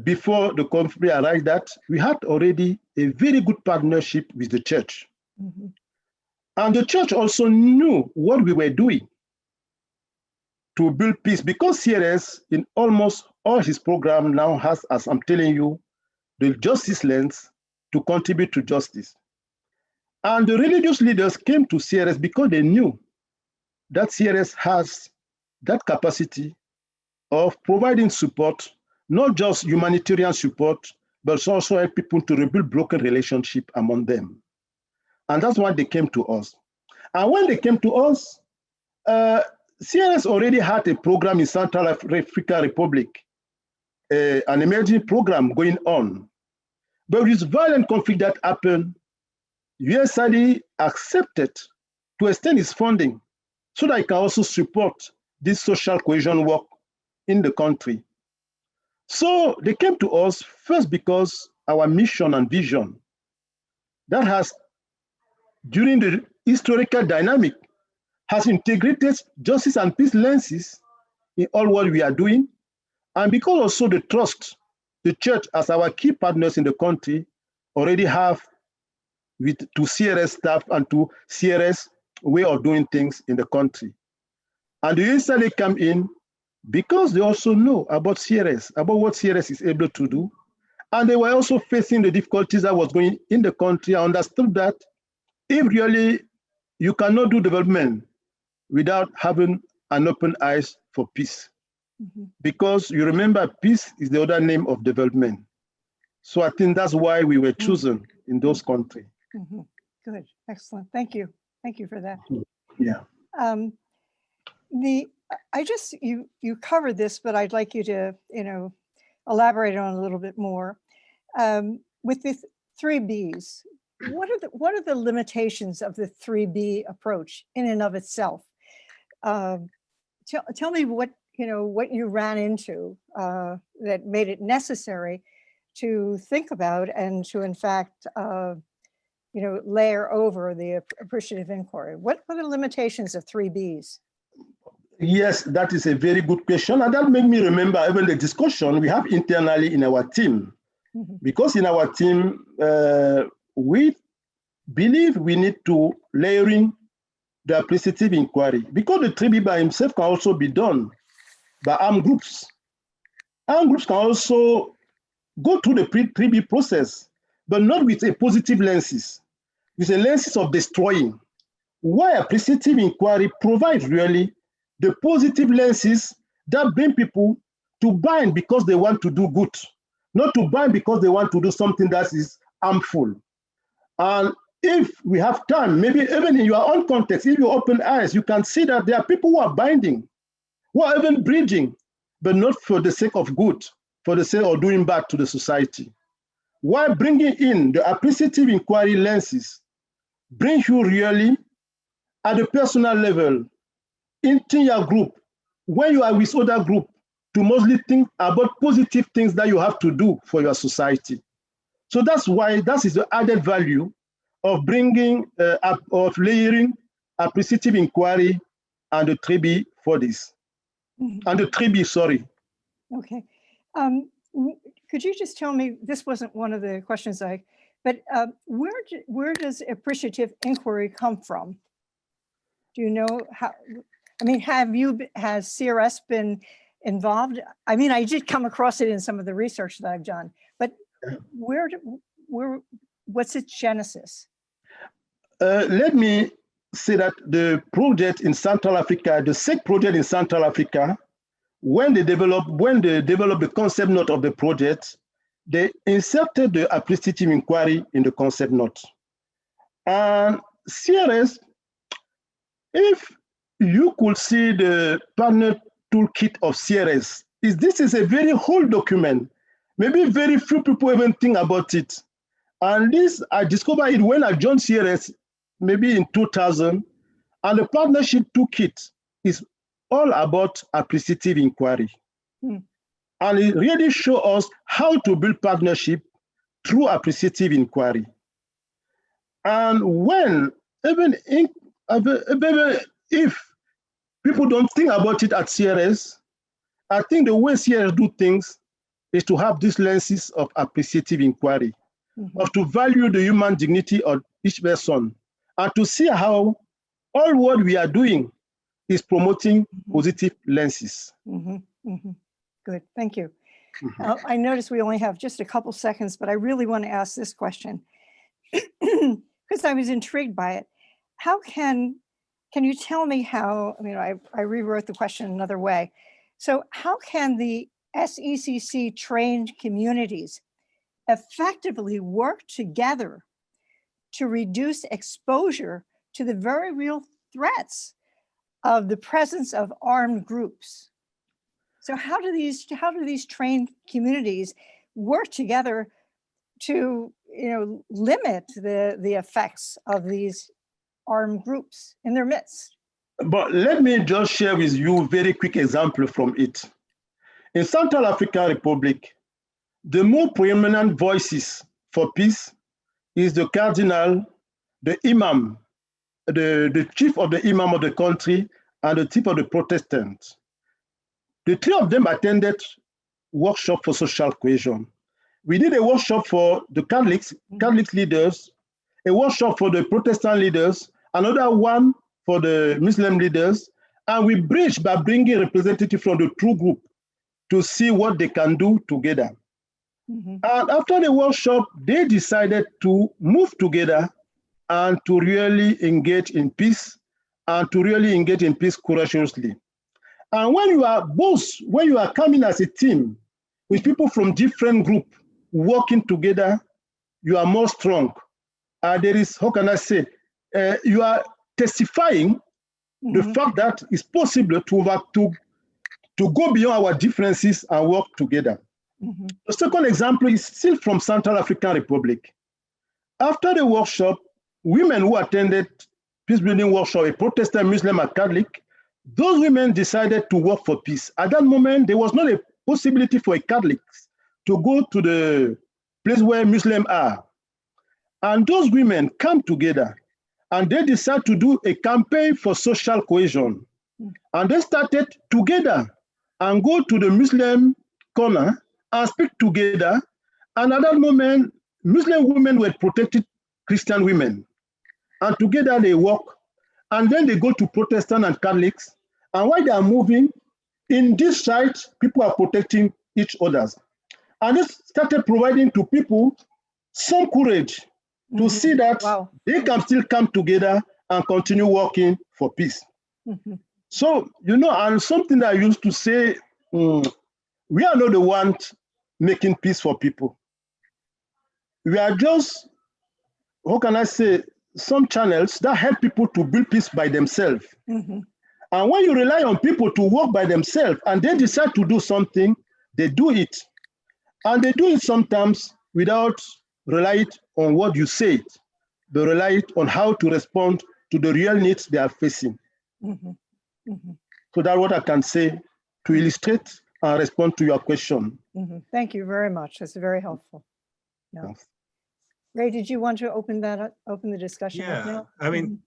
before the conflict arrived that we had already a very good partnership with the church. Mm-hmm. And the church also knew what we were doing to build peace, because CRS in almost all his program now has, as I'm telling you, the justice lens to contribute to justice. And the religious leaders came to CRS because they knew that CRS has that capacity of providing support, not just humanitarian support, but also help people to rebuild broken relationships among them. And that's why they came to us. And when they came to us, CRS already had a program in Central African Republic, an emerging program going on. But with this violent conflict that happened, USAID accepted to extend its funding so that it can also support this social cohesion work in the country. So they came to us first because our mission and vision that has, during the historical dynamic, has integrated justice and peace lenses in all what we are doing, and because also the trust the church as our key partners in the country already have to CRS staff and to CRS way of doing things in the country. And the USAID come in because they also know about CRS, about what CRS is able to do. And they were also facing the difficulties that was going in the country. I understood that if really you cannot do development without having an open eyes for peace. Mm-hmm. Because you remember, peace is the other name of development. So I think that's why we were chosen in those countries. Mm-hmm. Good, excellent, thank you. Thank you for that. Yeah. You covered this, but I'd like you to, elaborate on it a little bit more. With the 3 Bs, what are the limitations of the 3B approach in and of itself? Tell me what you ran into that made it necessary to think about and to, in fact, layer over the appreciative inquiry. What are the limitations of 3Bs? Yes, that is a very good question. And that made me remember even the discussion we have internally in our team. Mm-hmm. Because in our team, we believe we need to layering the appreciative inquiry, because the 3B by himself can also be done by armed groups. Armed groups can also go through the 3B process, but not with a positive lenses, with a lenses of destroying. Why appreciative inquiry provides really the positive lenses that bring people to bind because they want to do good, not to bind because they want to do something that is harmful. And if we have time, maybe even in your own context, if you open eyes, you can see that there are people who are binding, who are even bridging, but not for the sake of good, for the sake of doing bad to the society. While bringing in the appreciative inquiry lenses, bring you really at the personal level, into your group, when you are with other group, to mostly think about positive things that you have to do for your society. So that's why that is the added value of bringing, of layering appreciative inquiry and the 3B for this. Mm-hmm. And the 3B, sorry. Okay. Could you just tell me, this wasn't one of the questions but where does appreciative inquiry come from? Do you know how? I mean, has CRS been involved? I mean, I did come across it in some of the research that I've done, but what's its genesis? Let me say that the project in Central Africa, the SEC project in Central Africa, when they developed the concept note of the project, they inserted the appreciative inquiry in the concept note. And CRS, if you could see the partner toolkit of CRS, this is a very whole document. Maybe very few people even think about it. And this, I discovered it when I joined CRS, maybe in 2000. And the partnership toolkit is all about appreciative inquiry. Hmm. And it really shows us how to build partnership through appreciative inquiry. And when, even if people don't think about it at CRS, I think the way CRS do things is to have these lenses of appreciative inquiry, mm-hmm. of to value the human dignity of each person, and to see how all what we are doing is promoting mm-hmm. positive lenses. Mm-hmm. Mm-hmm. Good, thank you. Mm-hmm. I noticed we only have just a couple seconds, but I really want to ask this question because I was intrigued by it. How can you tell me how, I mean, I rewrote the question another way. So how can the SECC trained communities effectively work together to reduce exposure to the very real threats of the presence of armed groups? So how do these trained communities work together to limit the effects of these armed groups in their midst? But let me just share with you a very quick example from it. In Central African Republic, the more preeminent voices for peace is the cardinal, the imam, the chief of the imam of the country, and the chief of the Protestants. The three of them attended workshop for social cohesion. We did a workshop for the Catholic leaders, a workshop for the Protestant leaders, another one for the Muslim leaders, and we bridged by bringing representatives from the two group to see what they can do together. Mm-hmm. And after the workshop, they decided to move together and to really engage in peace courageously. And when you are coming as a team with people from different groups working together, you are more strong. There is, how can I say, you are testifying mm-hmm. the fact that it's possible to go beyond our differences and work together. Mm-hmm. The second example is still from Central African Republic. After the workshop, women who attended peacebuilding workshop, a Protestant, Muslim, and Catholic, those women decided to work for peace. At that moment, there was not a possibility for a Catholic to go to the place where Muslims are. And those women come together and they decide to do a campaign for social cohesion. And they started together and go to the Muslim corner and speak together. And at that moment, Muslim women were protecting Christian women. And together they work. And then they go to Protestant and Catholics. And while they are moving, in this side, people are protecting each other. And this started providing to people some courage to see that they can still come together and continue working for peace. So, you know, and something that I used to say, we are not the ones making peace for people. We are just, how can I say, some channels that help people to build peace by themselves. And when you rely on people to work by themselves and they decide to do something, they do it. And they do it sometimes without relying on what you said. They rely on how to respond to the real needs they are facing. So that's what I can say to illustrate and respond to your question. Thank you very much. That's very helpful. Yeah. Ray, did you want to open that up, open the discussion up now? I mean,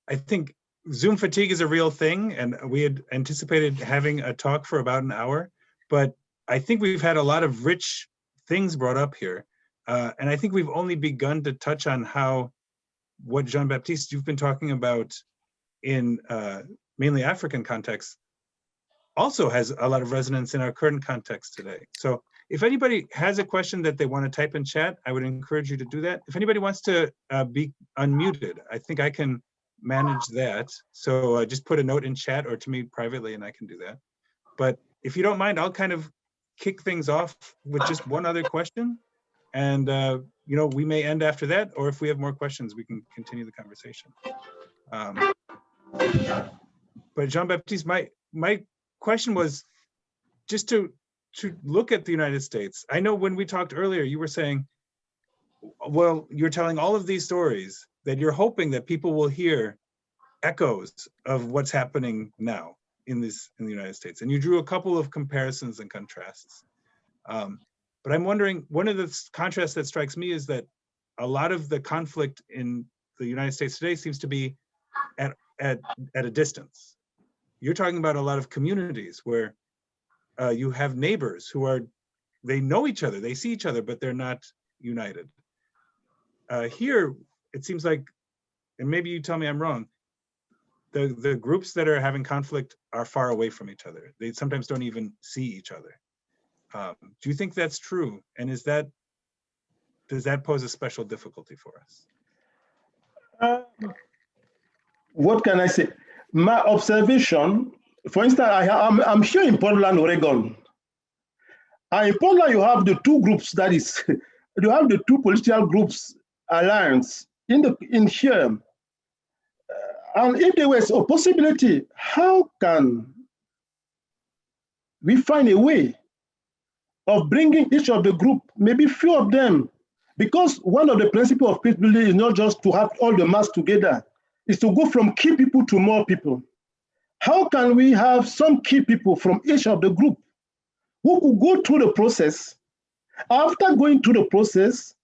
I think Zoom fatigue is a real thing, and we had anticipated having a talk for about an hour, but I think we've had a lot of rich things brought up here. And I think we've only begun to touch on how what Jean-Baptiste you've been talking about in mainly African contexts also has a lot of resonance in our current context today. So if anybody has a question that they want to type in chat, I would encourage you to do that. If anybody wants to be unmuted, I think I can manage that. So just put a note in chat or to me privately and I can do that. But if you don't mind, I'll kind of kick things off with just one other question. And you know, we may end after that, or if we have more questions, we can continue the conversation. But Jean-Baptiste, my question was just to look at the United States. I know when we talked earlier, you were saying, well, you're telling all of these stories that you're hoping that people will hear echoes of what's happening now in the United States. And you drew a couple of comparisons and contrasts. But I'm wondering, one of the contrasts that strikes me is that a lot of the conflict in the United States today seems to be at a distance. You're talking about a lot of communities where you have neighbors who they know each other, they see each other, but they're not united. Here, it seems like, and maybe you tell me I'm wrong, the groups that are having conflict are far away from each other. They sometimes don't even see each other. Do you think that's true? And does that pose a special difficulty for us? What can I say? My observation, for instance, I'm here in Portland, Oregon. And in Portland, you have the two groups, that is, you have the two political groups alliance in here. And if there was a possibility, how can we find a way of bringing each of the group, maybe few of them, because one of the principles of peace building is not just to have all the mass together, it's to go from key people to more people. How can we have some key people from each of the group who could go through the process, after going through the process,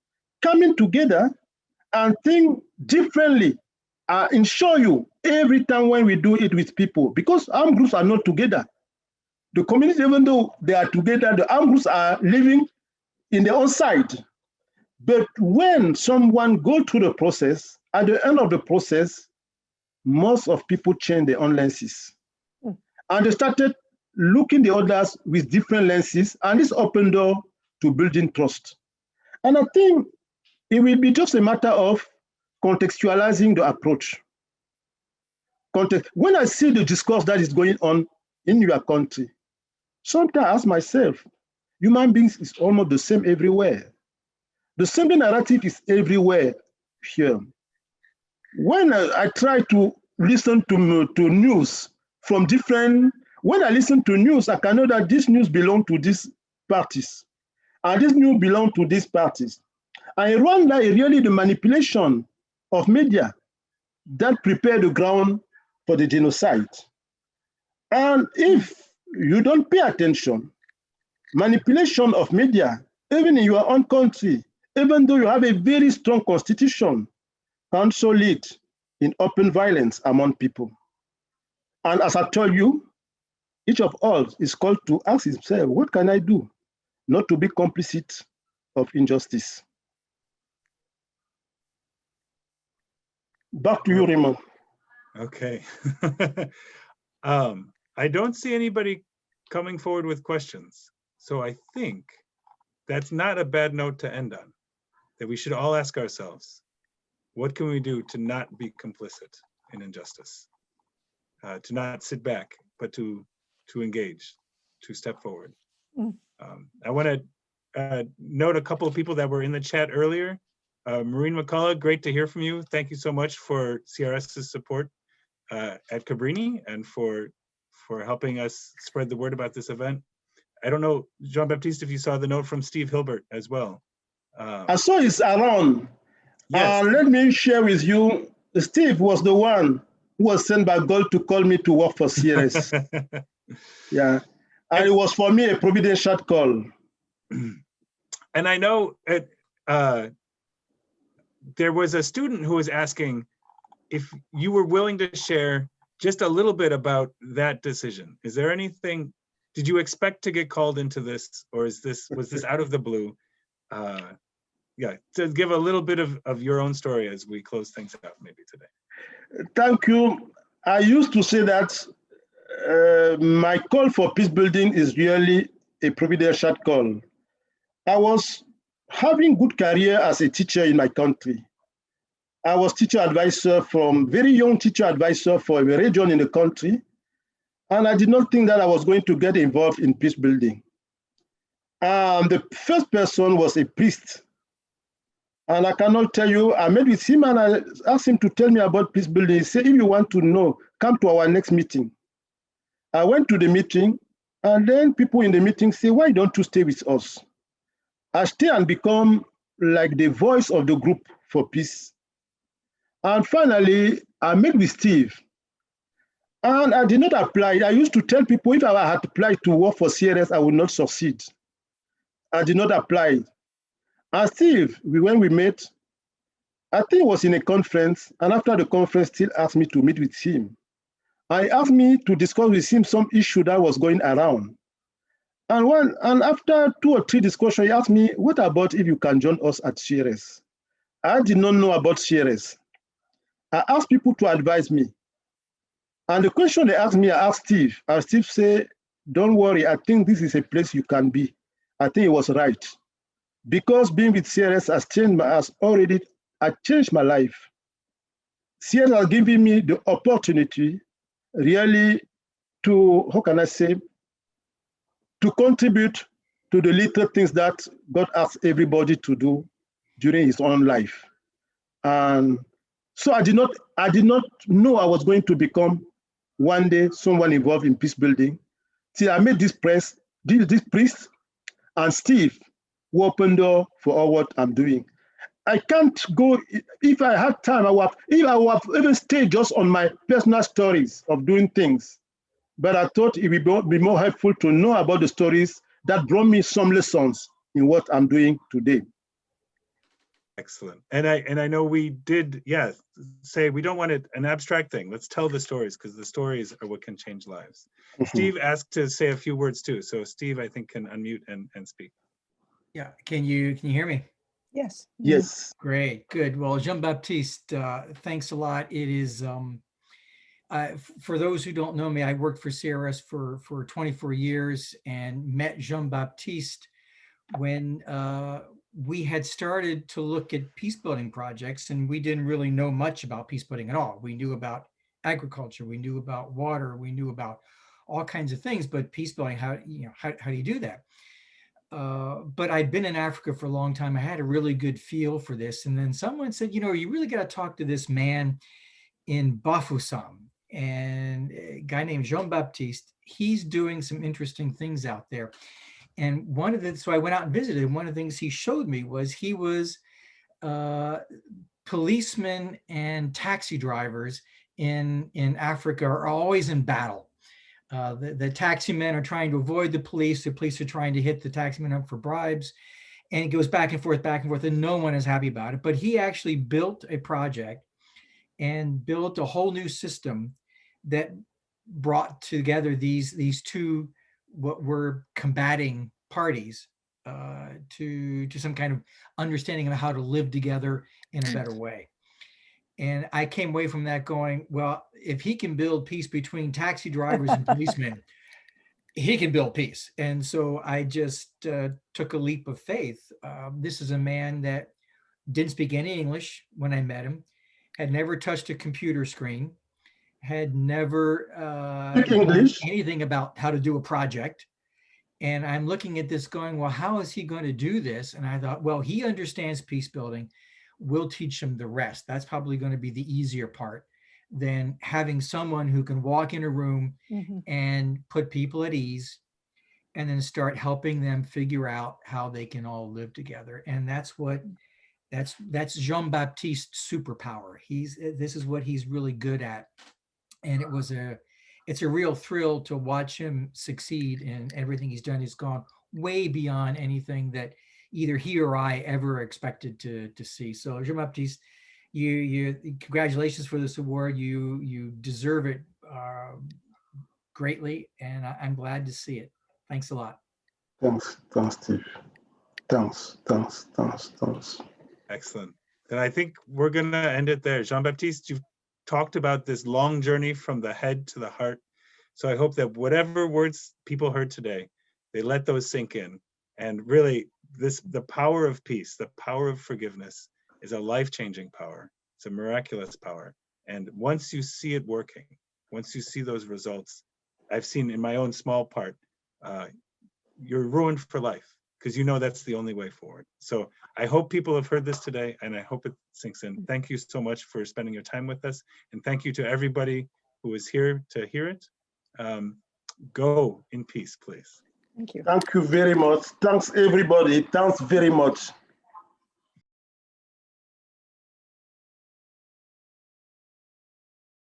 coming together and think differently? Ensure you every time when we do it with people, because armed groups are not together. The community, even though they are together, the armed groups are living in their own side. But when someone goes through the process, at the end of the process, most of people change their own lenses. And they started looking the others with different lenses, and this opened door to building trust. And I think it will be just a matter of contextualizing the approach. When I see the discourse that is going on in your country, sometimes I ask myself, human beings is almost the same everywhere. The same narrative is everywhere here. When I try to listen to news from different, when I listen to news, I can know that this news belongs to these parties, and this news belongs to these parties. And in Rwanda is really the manipulation of media that prepare the ground for the genocide. And if you don't pay attention, manipulation of media, even in your own country, even though you have a very strong constitution, can also lead in open violence among people. And as I told you, each of us is called to ask himself, what can I do not to be complicit of injustice? Back to you, Raymond. Okay. I don't see anybody coming forward with questions. So I think that's not a bad note to end on, that we should all ask ourselves, what can we do to not be complicit in injustice? To not sit back, but to engage, to step forward. I want to note a couple of people that were in the chat earlier. Maureen McCullough, great to hear from you. Thank you so much for CRS's support at Cabrini and for helping us spread the word about this event. I don't know, Jean-Baptiste, if you saw the note from Steve Hilbert as well. I saw it's around. Yes. Let me share with you, Steve was the one who was sent by God to call me to work for CRS. Yeah, and it was for me a providential call. And I know there was a student who was asking if you were willing to share just a little bit about that decision. Is there anything, did you expect to get called into this, or was this out of the blue? Yeah, to give a little bit of your own story as we close things out maybe today. Thank you. I used to say that my call for peace building is really a providential call. I was having good career as a teacher in my country. I was teacher advisor from very young teacher advisor for a region in the country. And I did not think that I was going to get involved in peace building. The first person was a priest. And I cannot tell you, I met with him and I asked him to tell me about peace building. He said, if you want to know, come to our next meeting. I went to the meeting and then people in the meeting say, why don't you stay with us? I stay and become like the voice of the group for peace. And finally, I met with Steve. And I did not apply. I used to tell people if I had applied to work for CRS, I would not succeed. I did not apply. And Steve, when we met, I think it was in a conference, and after the conference, still asked me to meet with him. I asked me to discuss with him some issue that was going around. And after 2 or 3 discussions, he asked me, what about if you can join us at CRS? I did not know about CRS. I asked people to advise me. And the question they asked me, I asked Steve. And Steve said, don't worry, I think this is a place you can be. I think he was right. Because being with CRS has changed my life. CRS has given me the opportunity really to, how can I say, to contribute to the little things that God asked everybody to do during his own life. And so I did not know I was going to become one day someone involved in peace building. See, I met this priest and Steve who opened the door for all what I'm doing. I can't go, if I had time, I would have even stayed just on my personal stories of doing things. But I thought it would be more helpful to know about the stories that brought me some lessons in what I'm doing today. Excellent. And I know we did, say we don't want an abstract thing. Let's tell the stories because the stories are what can change lives. Steve asked to say a few words too. So Steve, I think, can unmute and speak. Yeah, can you hear me? Yes. Yes. Great, good. Well, Jean-Baptiste, thanks a lot. It is, for those who don't know me, I worked for CRS for 24 years and met Jean-Baptiste when we had started to look at peace building projects, and we didn't really know much about peace building at all. We knew about agriculture, we knew about water, we knew about all kinds of things, but peace building, how do you do that? But I'd been in Africa for a long time. I had a really good feel for this. And then someone said, you really got to talk to this man in Bafoussam, and a guy named Jean-Baptiste. He's doing some interesting things out there. And so I went out and visited. And one of the things he showed me was he was policemen and taxi drivers in Africa are always in battle. The taxi men are trying to avoid the police are trying to hit the taxi men up for bribes, and it goes back and forth, and no one is happy about it. But he actually built a project and built a whole new system that brought together these two, what were combating parties, to some kind of understanding of how to live together in a better way. And I came away from that going, well, if he can build peace between taxi drivers and policemen, he can build peace. And so I just took a leap of faith. This is a man that didn't speak any English when I met him, had never touched a computer screen, had never done anything about how to do a project. And I'm looking at this going, well, how is he going to do this? And I thought, well, he understands peace building. We'll teach him the rest. That's probably going to be the easier part than having someone who can walk in a room and put people at ease and then start helping them figure out how they can all live together. And that's Jean-Baptiste's superpower. This is what he's really good at. And it's a real thrill to watch him succeed in everything he's done. He's gone way beyond anything that either he or I ever expected to see. So Jean-Baptiste, you congratulations for this award. You deserve it greatly, and I'm glad to see it. Thanks a lot. Thanks, Steve. Thanks. Excellent. Then I think we're gonna end it there. Jean-Baptiste, you've talked about this long journey from the head to the heart. So I hope that whatever words people heard today, they let those sink in. And really, the power of peace, the power of forgiveness is a life-changing power. It's a miraculous power. And once you see it working, once you see those results, I've seen in my own small part, you're ruined for life, because you know that's the only way forward. So I hope people have heard this today, and I hope it sinks in. Thank you so much for spending your time with us. And thank you to everybody who was here to hear it. Go in peace, please. Thank you. Thank you very much. Thanks, everybody. Thanks very much.